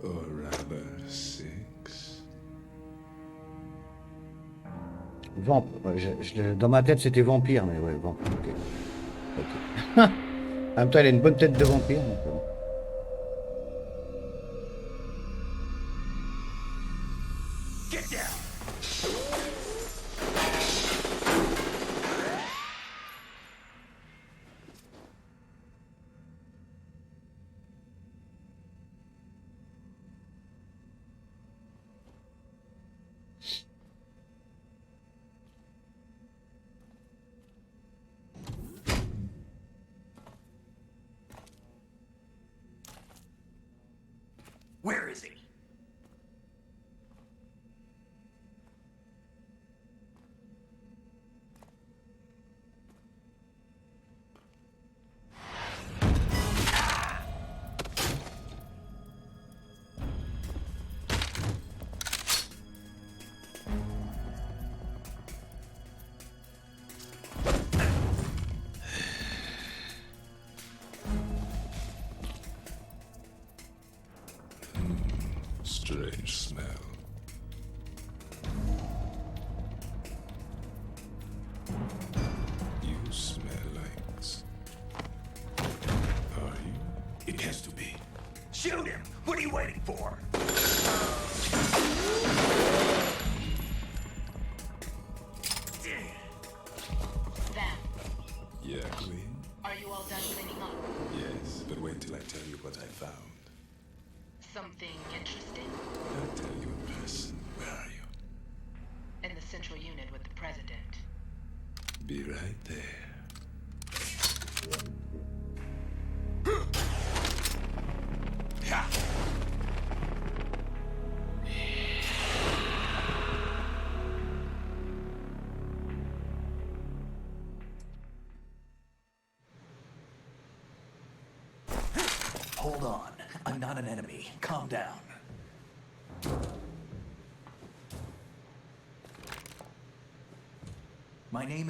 Or rather 6. Vamp. Ouais, dans ma tête, c'était vampire, mais ouais, vampire. Ok. Ok. En même temps, il a une bonne tête de vampire. Donc, Get down! Where is he? Strange smell. You smell like... Are you? It has to be. Shoot him! What are you waiting for? Van, Yeah, Queen? are you all done cleaning up? Yes, but wait till I tell you what I found. Something interesting? I'll tell you in person. Where are you? In the central unit with the president. Be right there. Ha! Hold on. I'm not an enemy. Calm down. My name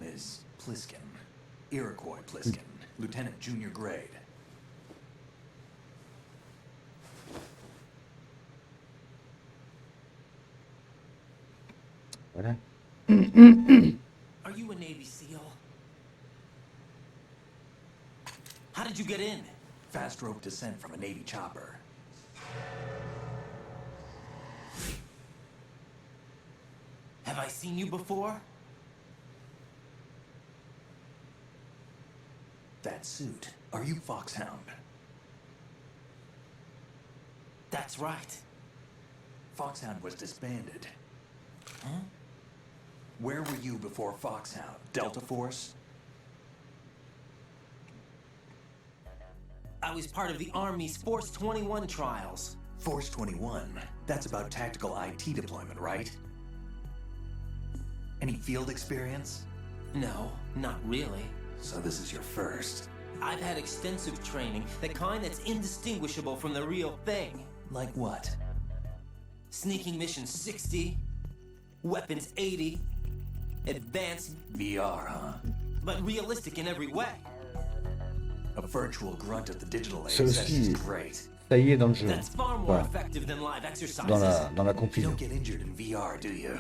is Pliskin. Iroquois Pliskin. Lieutenant Junior Grade. voilà. Are you a Navy SEAL? How did you get in? Fast rope descent from a Navy chopper. Have I seen you before? That suit. Are you Foxhound? That's right. Foxhound was disbanded. Huh? Where were you before Foxhound? Delta Force? I was part of the Army's Force 21 trials. Force 21? That's about tactical IT deployment, right? Any field experience? No, not really. So this is your first. I've had extensive training, the kind that's indistinguishable from the real thing. Like what? Sneaking mission 60, weapons 80, advanced VR, huh? but realistic in every way. A virtual grunt of the digital age. Ça That's aussi, just great. ça y est dans le jeu. That's far more Voilà. effective than live exercises. Dans la You conclusion, don't get injured in VR, do you?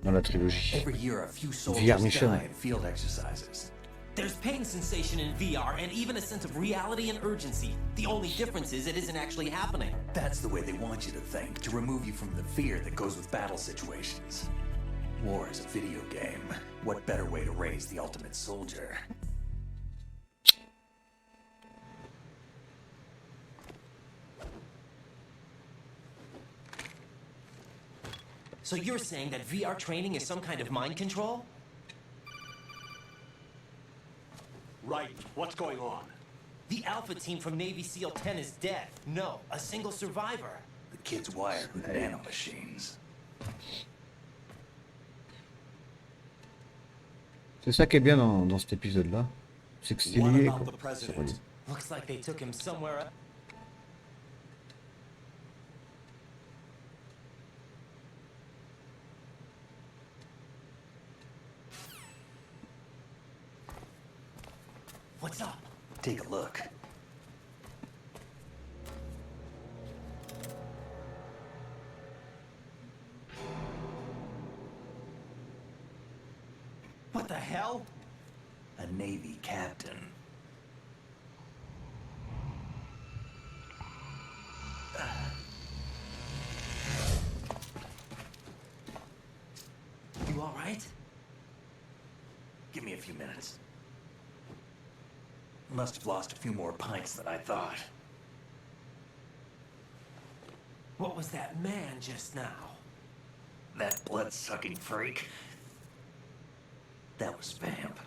dans la trilogie. Every year, a few VR soldiers mission. die in field exercises. There's pain sensation in VR and even a sense of reality and urgency. The only difference is it isn't actually happening. That's the way they want you to think, to remove you from the fear that goes with battle situations. War is a video game. What better way to raise the ultimate soldier? So you're saying that VR training is some kind of mind control? Right. What's going on? The Alpha team from Navy SEAL 10 is dead. No, a single survivor. The kid's wired with nanomachines. C'est ça qui est bien dans cet épisode-là. C'est que c'est What lié, about quoi. the C'est president? relié. Looks like they took him somewhere else. What's up? Take a look. What the hell? A Navy captain. You all right? Give me a few minutes. Must have lost a few more pints than I thought. What was that man just now? That blood-sucking freak. That was Vamp.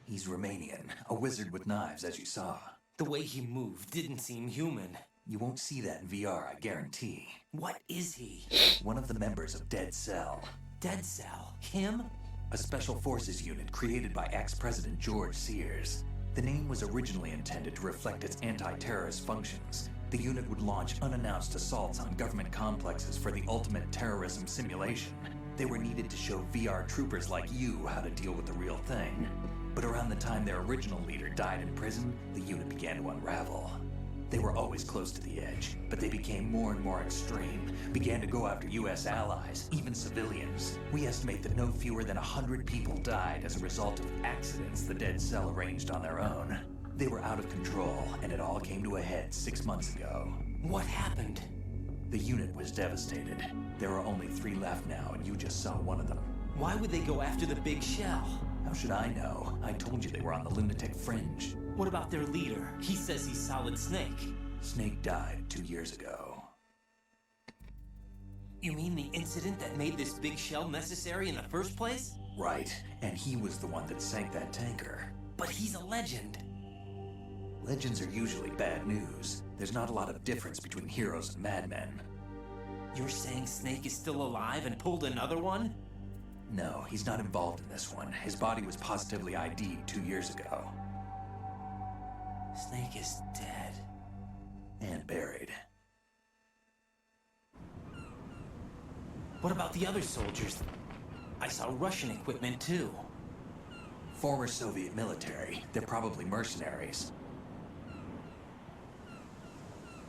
He's Romanian, a wizard with knives, as you saw. The way he moved didn't seem human. You won't see that in VR, I guarantee. What is he? One of the members of Dead Cell. Dead Cell? Him? A special forces unit created by ex-President George Sears. The name was originally intended to reflect its anti-terrorist functions. The unit would launch unannounced assaults on government complexes for the ultimate terrorism simulation. They were needed to show VR troopers like you how to deal with the real thing. But around the time their original leader died in prison, the unit began to unravel. They were always close to the edge, but they became more and more extreme, began to go after US allies, even civilians. We estimate that no fewer than 100 people died as a result of accidents the Dead Cell arranged on their own. They were out of control, and it all came to a head 6 months ago. What happened? The unit was devastated. There are only 3 left now, and you just saw one of them. Why would they go after the big shell? How should I know? I told you they were on the lunatic fringe. What about their leader? He says he's Solid Snake. Snake died 2 years ago. You mean the incident that made this big shell necessary in the first place? Right, and he was the one that sank that tanker. But he's a legend. Legends are usually bad news. There's not a lot of difference between heroes and madmen. You're saying Snake is still alive and pulled another one? No, he's not involved in this one. His body was positively ID'd 2 years ago. Snake is dead. And buried. What about the other soldiers? I saw Russian equipment too. Former Soviet military. They're probably mercenaries.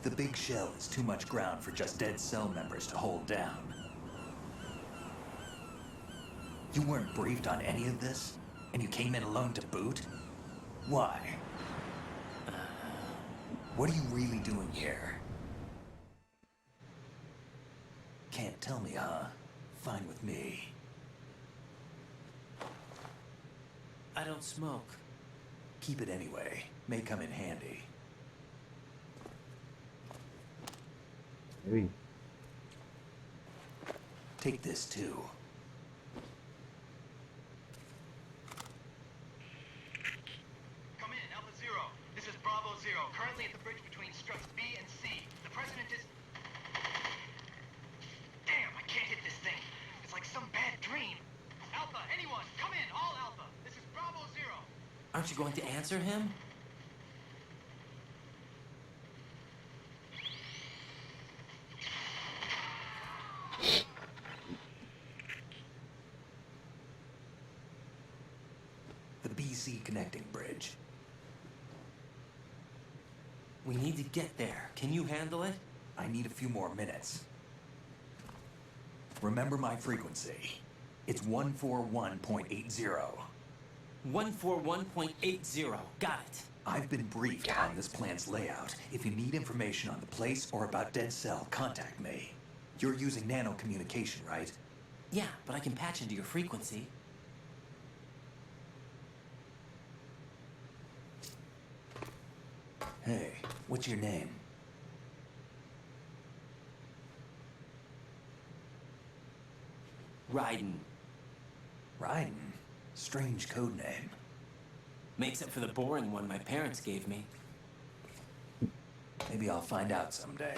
The big shell is too much ground for just Dead Cell members to hold down. You weren't briefed on any of this? And you came in alone to boot? Why? What are you really doing here? Can't tell me, huh? Fine with me. I don't smoke. Keep it anyway. May come in handy. Oui. Take this too. Come in, Alpha Zero. This is Bravo Zero, currently at the bridge between struts B and C. The president is... Damn, I can't hit this thing. It's like some bad dream. Alpha, anyone, come in, all Alpha. This is Bravo Zero. Aren't you going to answer him? The BC connecting bridge. We need to get there. Can you handle it? I need a few more minutes. Remember my frequency. It's 141.80. 141.80. Got it. I've been briefed on this plan's layout. If you need information on the place or about Dead Cell, contact me. You're using nano communication, right? Yeah, but I can patch into your frequency. Hey, what's your name? Raiden. Raiden? Strange code name. Makes up for the boring one my parents gave me. Maybe I'll find out someday.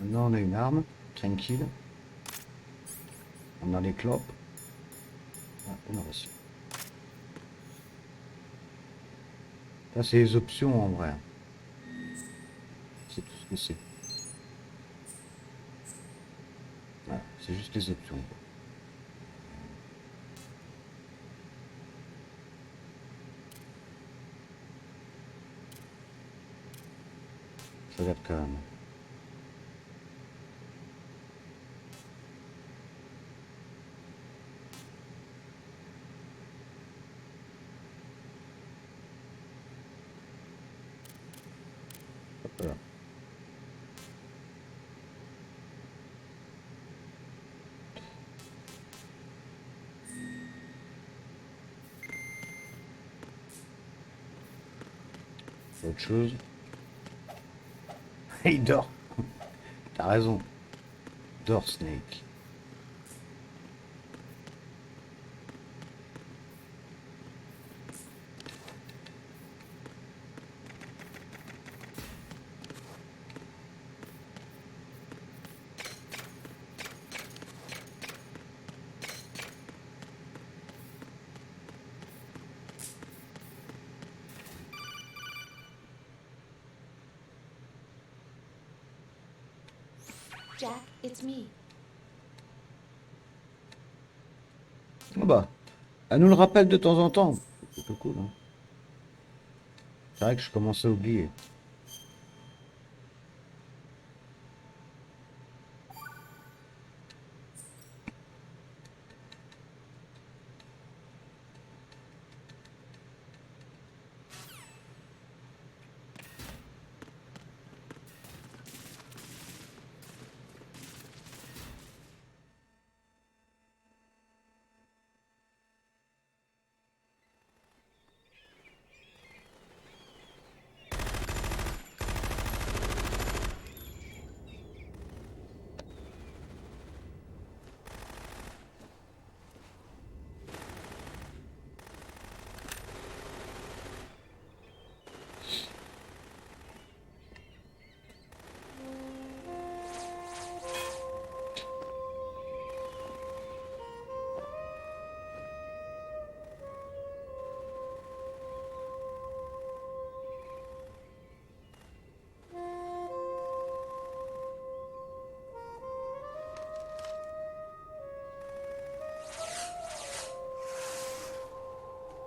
Maintenant on a une arme, tranquille. On a les clopes. Ah, on a reçu. Ça c'est les options en vrai. C'est tout ce que c'est. Voilà, c'est juste les options. Quoi. Ça regarde quand même. Voilà. Autre chose. Il dort. T'as raison. Dors, Snake. Jack, it's me. Ah bah, elle nous le rappelle de temps en temps. C'est plutôt cool. Hein. C'est vrai que je commence à oublier.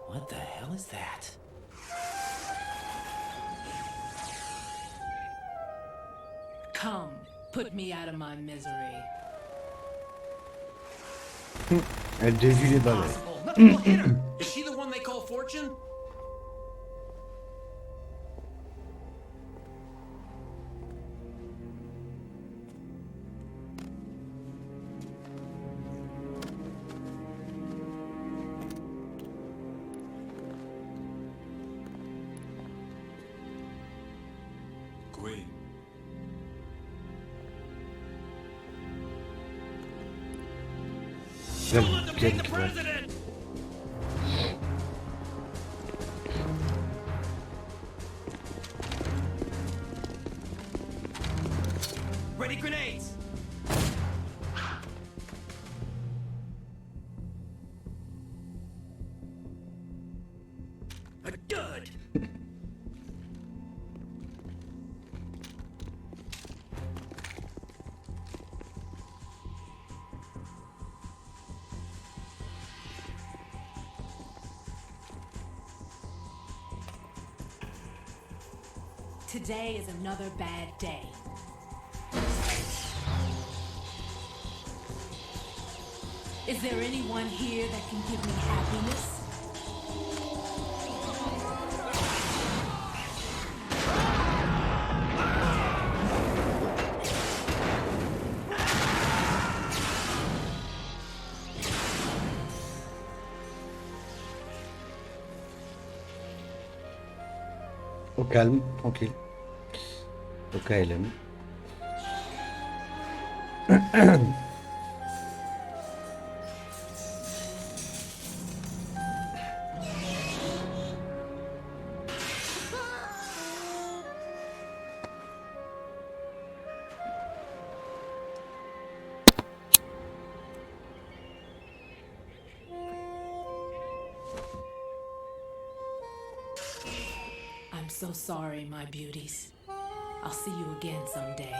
What the hell is that? Come, put me out of my misery. Elle dévie les balles. Nothing will hit her. Is she the one they call Fortune? Queen. Don't let them take the president! Ready grenades! A dud! Today is another bad day. Is there anyone here that can give me happiness? Au calme, tranquille. Au KLM. I'm so sorry, my beauties. I'll see you again someday.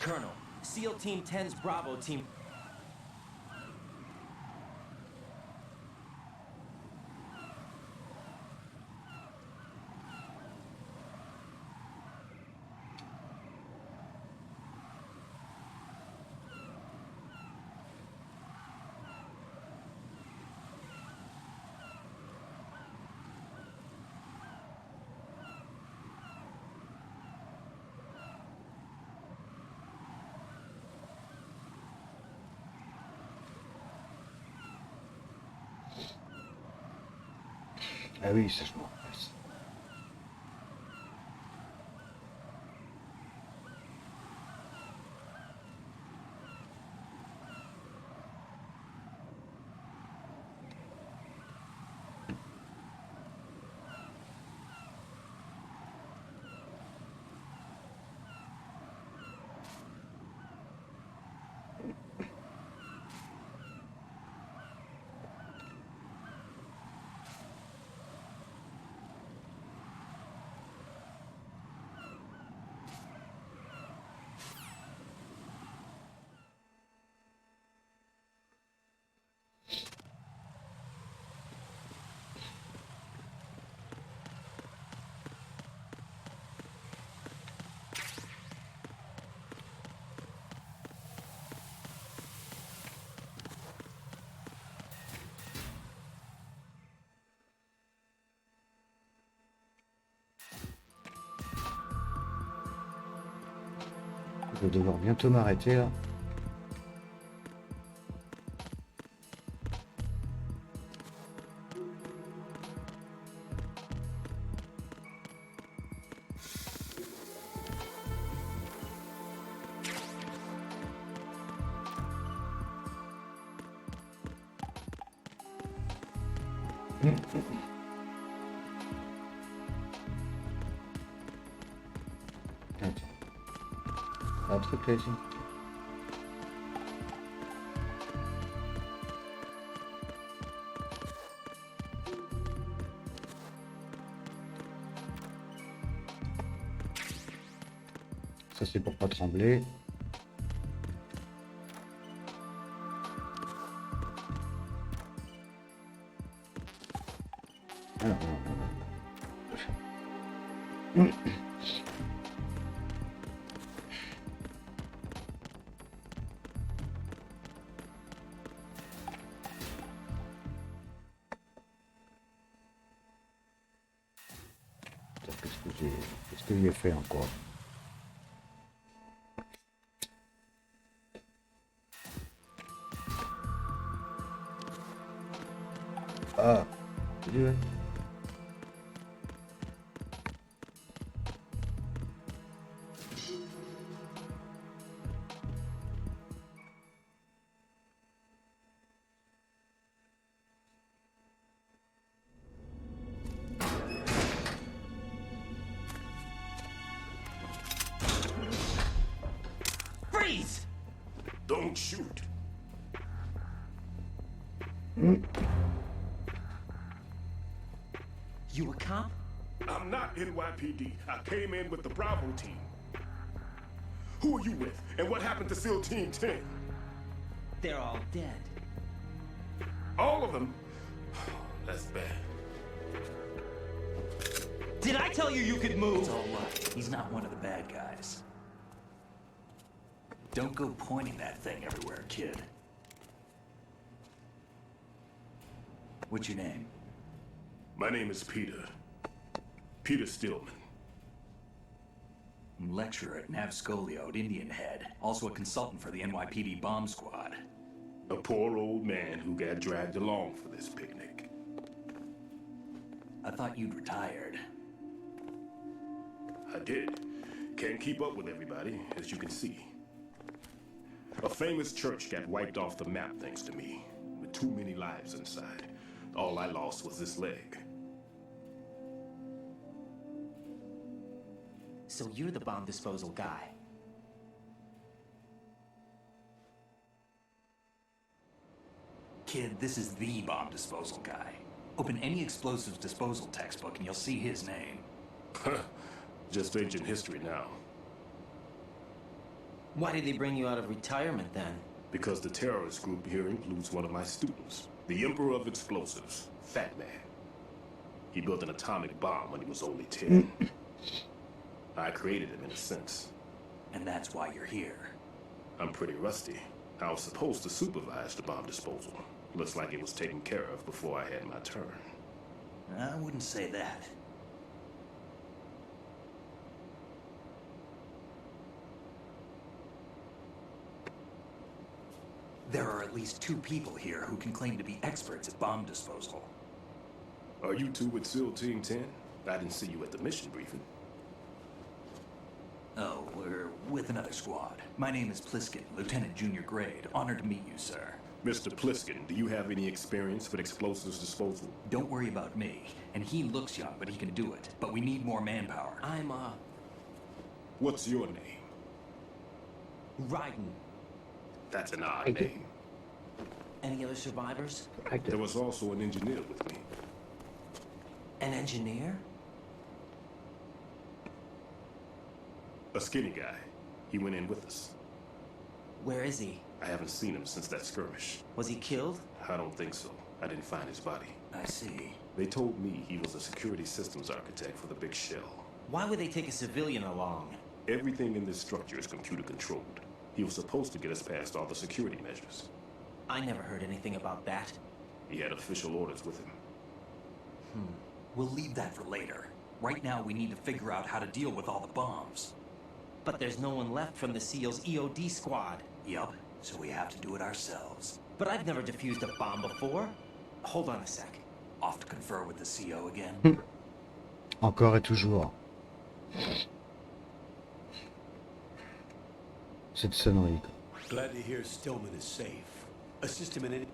Colonel, SEAL Team 10's Bravo Team. Ah oui, ça je m'en rappelle. Je vais devoir bientôt m'arrêter là. Un truc là ici. Ça c'est pour pas trembler. Alors, qu'est-ce que j'ai fait encore? Ah, salut, ouais. Freeze! Don't shoot. You a cop? I'm not NYPD. I came in with the Bravo team. Who are you with? And what happened to SEAL Team 10? They're all dead. All of them? That's bad. Did I tell you you could move? It's all right. He's not one of the bad guys. Don't go pointing that thing everywhere, kid. What's your name? My name is Peter. Peter Stillman. I'm lecturer at Navscolio at Indian Head. Also a consultant for the NYPD bomb squad. A poor old man who got dragged along for this picnic. I thought you'd retired. I did. Can't keep up with everybody, as you can see. A famous church got wiped off the map thanks to me, with too many lives inside. All I lost was this leg. So you're the bomb disposal guy. Kid, this is the bomb disposal guy. Open any explosives disposal textbook and you'll see his name. Just ancient history now. Why did they bring you out of retirement then? Because the terrorist group here includes one of my students, the Emperor of Explosives, Fat Man. He built an atomic bomb when he was only 10. I created him in a sense. And that's why you're here. I'm pretty rusty. I was supposed to supervise the bomb disposal. Looks like it was taken care of before I had my turn. I wouldn't say that. There are at least 2 people here who can claim to be experts at bomb disposal. Are you 2 with SEAL Team 10? I didn't see you at the mission briefing. Oh, we're with another squad. My name is Pliskin, Lieutenant Junior Grade. Honored to meet you, sir. Mr. Pliskin, do you have any experience with explosives disposal? Don't worry about me. And he looks young, but he can do it. But we need more manpower. I'm, What's your name? Raiden. That's an odd name. Any other survivors? There was also an engineer with me. An engineer? A skinny guy. He went in with us. Where is he? I haven't seen him since that skirmish. Was he killed? I don't think so. I didn't find his body. I see. They told me he was a security systems architect for the big shell. Why would they take a civilian along? Everything in this structure is computer controlled. He was supposed to get us past all the security measures. I never heard anything about that. He had official orders with him. We'll leave that for later. Right now, we need to figure out how to deal with all the bombs. But there's no one left from the SEAL's EOD squad. Yup, so we have to do it ourselves. But I've never defused a bomb before. Hold on a sec. Off to confer with the CO again. Encore et toujours. Cette sonnerie. Glad to hear Stillman is safe. Assist him in any...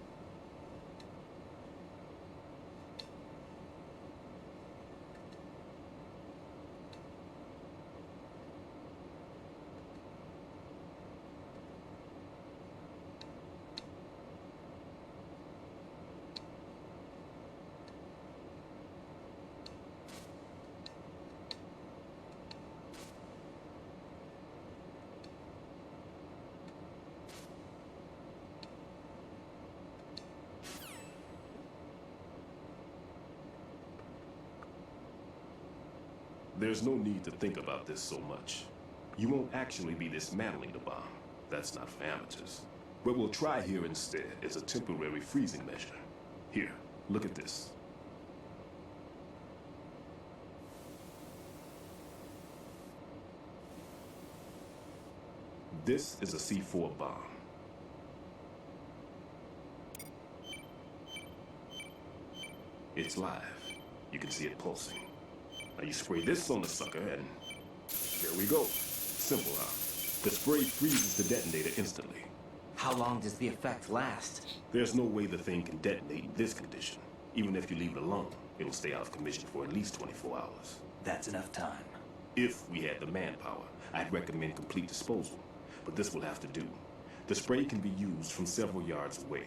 There's no need to think about this so much. You won't actually be dismantling the bomb. That's not for amateurs. What we'll try here instead is a temporary freezing measure. Here, look at this. This is a C4 bomb. It's live. You can see it pulsing. Now you spray this on the sucker and there we go. Simple, huh? The spray freezes the detonator instantly. How long does the effect last? There's no way the thing can detonate in this condition. Even if you leave it alone, it'll stay out of commission for at least 24 hours. That's enough time. If we had the manpower, I'd recommend complete disposal. But this will have to do. The spray can be used from several yards away.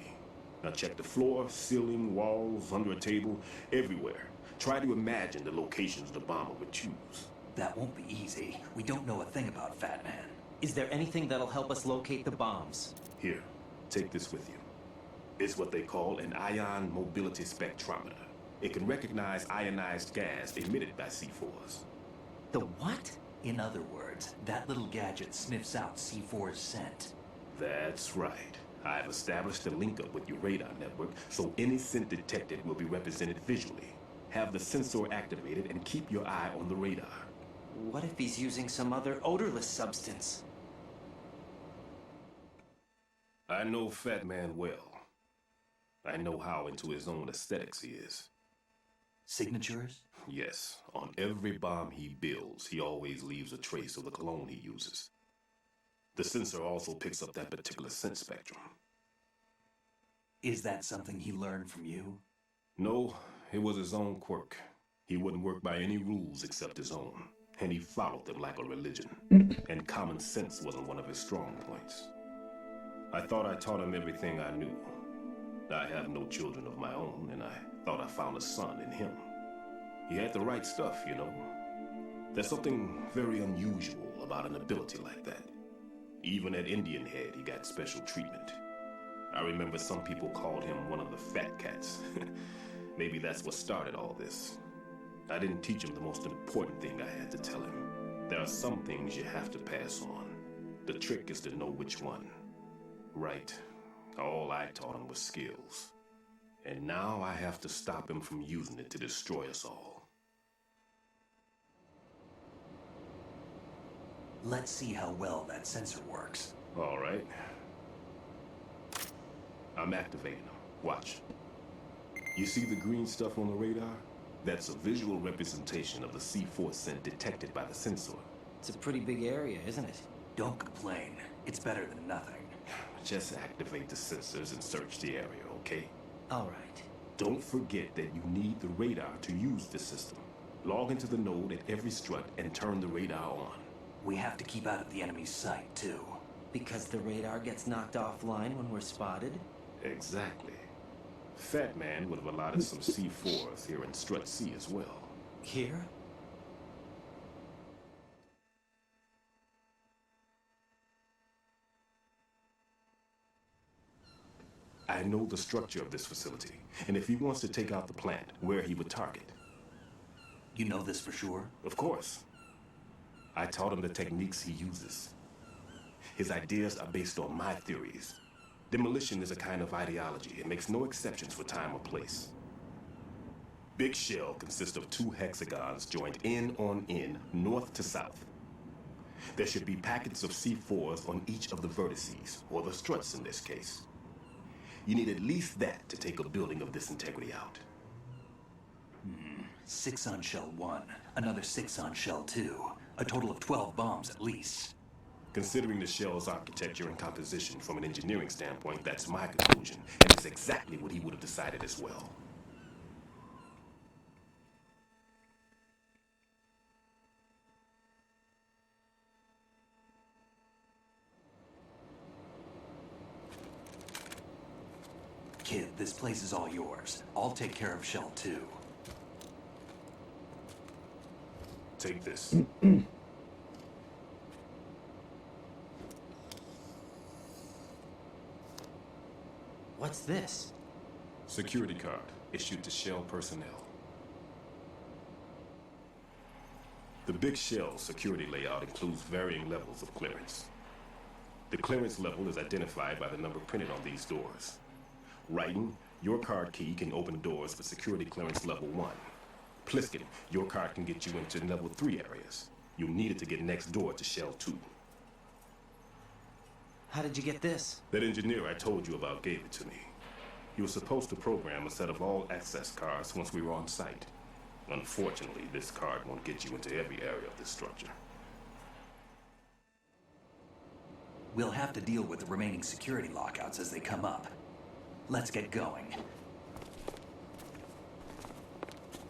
Now check the floor, ceiling, walls, under a table, everywhere. Try to imagine the locations the bomber would choose. That won't be easy. We don't know a thing about Fat Man. Is there anything that'll help us locate the bombs? Here, take this with you. It's what they call an ion mobility spectrometer. It can recognize ionized gas emitted by C4s. The what? In other words, that little gadget sniffs out C4's scent. That's right. I've established a link up with your radar network, so any scent detected will be represented visually. Have the sensor activated and keep your eye on the radar. What if he's using some other odorless substance? I know Fat Man well. I know how into his own aesthetics he is. Signatures? Yes, on every bomb he builds, he always leaves a trace of the cologne he uses. The sensor also picks up that particular scent spectrum. Is that something he learned from you? No, it was his own quirk. He wouldn't work by any rules except his own, and he followed them like a religion. And common sense wasn't one of his strong points. I thought I taught him everything I knew. I have no children of my own, and I thought I found a son in him. He had the right stuff, you know. There's something very unusual about an ability like that. Even at Indian Head, he got special treatment. I remember some people called him one of the fat cats. Maybe that's what started all this. I didn't teach him the most important thing I had to tell him. There are some things you have to pass on. The trick is to know which one. Right. All I taught him was skills. And now I have to stop him from using it to destroy us all. Let's see how well that sensor works. All right. I'm activating them. Watch. You see the green stuff on the radar? That's a visual representation of the C4 scent detected by the sensor. It's a pretty big area, isn't it? Don't complain. It's better than nothing. Just activate the sensors and search the area, okay? All right. Don't forget that you need the radar to use the system. Log into the node at every strut and turn the radar on. We have to keep out of the enemy's sight, too. Because the radar gets knocked offline when we're spotted? Exactly. Fat Man would have allotted some C4s here in Strut C as well. Here? I know the structure of this facility, and if he wants to take out the plant, where he would target. You know this for sure? Of course. I taught him the techniques he uses. His ideas are based on my theories. Demolition is a kind of ideology. It makes no exceptions for time or place. Big Shell consists of 2 hexagons joined end on end, north to south. There should be packets of C4s on each of the vertices, or the struts in this case. You need at least that to take a building of this integrity out. 6 on Shell 1, another 6 on Shell 2. A total of 12 bombs at least. Considering the shell's architecture and composition from an engineering standpoint, that's my conclusion, and it's exactly what he would have decided as well. Kid, this place is all yours. I'll take care of Shell 2. Take this. What's this? Security card issued to Shell personnel. The Big Shell security layout includes varying levels of clearance. The clearance level is identified by the number printed on these doors. Writing, your card key can open doors for security clearance level 1. Pliskin, your card can get you into level 3 areas. You'll need it to get next door to Shell 2. How did you get this? That engineer I told you about gave it to me. He was supposed to program a set of all access cards once we were on site. Unfortunately, this card won't get you into every area of this structure. We'll have to deal with the remaining security lockouts as they come up. Let's get going.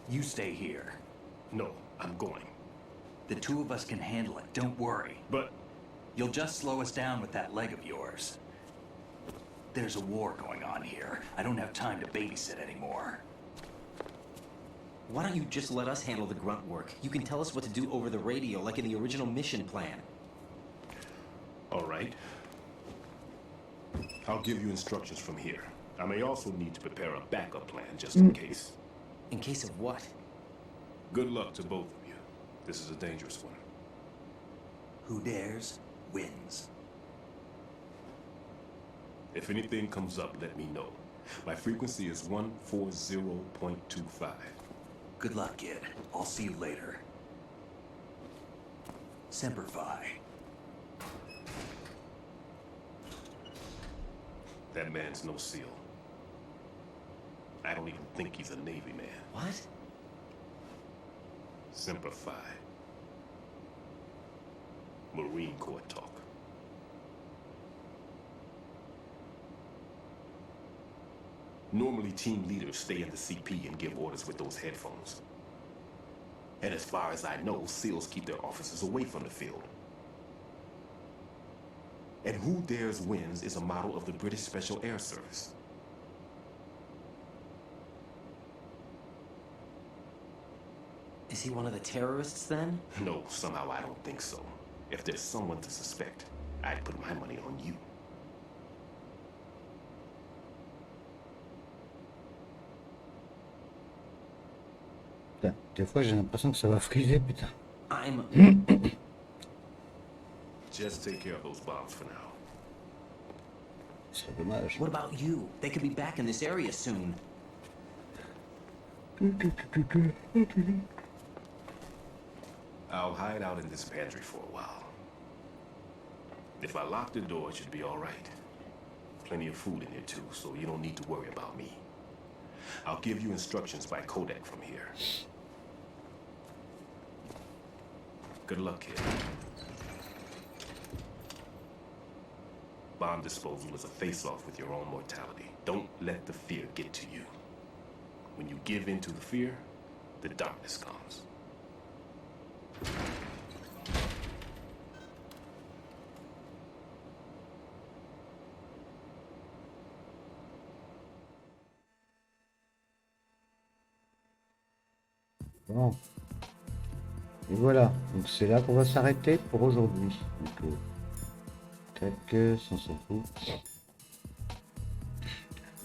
You stay here. No, I'm going. The 2 of us can handle it, don't worry. But... You'll just slow us down with that leg of yours. There's a war going on here. I don't have time to babysit anymore. Why don't you just let us handle the grunt work? You can tell us what to do over the radio, like in the original mission plan. All right. I'll give you instructions from here. I may also need to prepare a backup plan just in case. In case of what? Good luck to both of you. This is a dangerous one. Who dares, wins. If anything comes up, let me know. My frequency is 140.25. Good luck, kid. I'll see you later. Semper Fi. That man's no SEAL. I don't even think he's a Navy man. What? Simplify. Marine Corps talk. Normally, team leaders stay in the CP and give orders with those headphones. And as far as I know, SEALs keep their officers away from the field. And who dares wins is a model of the British Special Air Service. Is he one of the terrorists then? No, somehow I don't think so. If there's someone to suspect, I'd put my money on you. Putain, des fois j'ai l'impression que ça va friser, putain. I'm... Just take care of those bombs for now. C'est dommage. What about you? They could be back in this area soon. I'll hide out in this pantry for a while. If I lock the door, it should be all right. Plenty of food in here too, so you don't need to worry about me. I'll give you instructions by codec from here. Good luck, kid. Bomb disposal is a face-off with your own mortality. Don't let the fear get to you. When you give in to the fear, the darkness comes. Bon. Et voilà. Donc c'est là qu'on va s'arrêter pour aujourd'hui. Donc, tac, ça on s'en fout.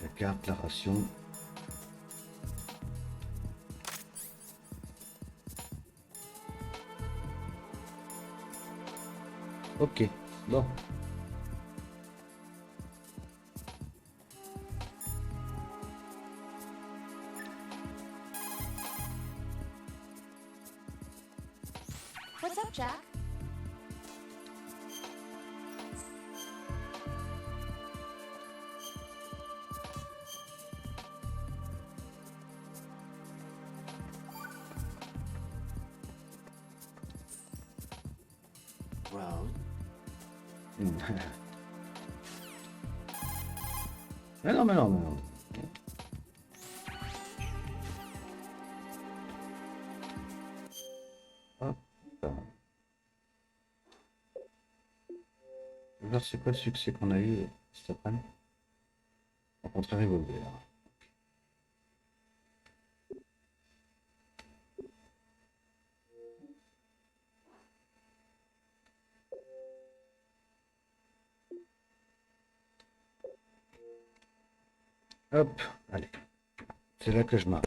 La carte, la ration. Ok, bon. What's up, Jack? Well... Mais non, mais non, mais non. Hop. Je vais voir c'est quoi le succès qu'on a eu cet après-midi. Rencontrer un revolver. Hop, allez. C'est là que je marque.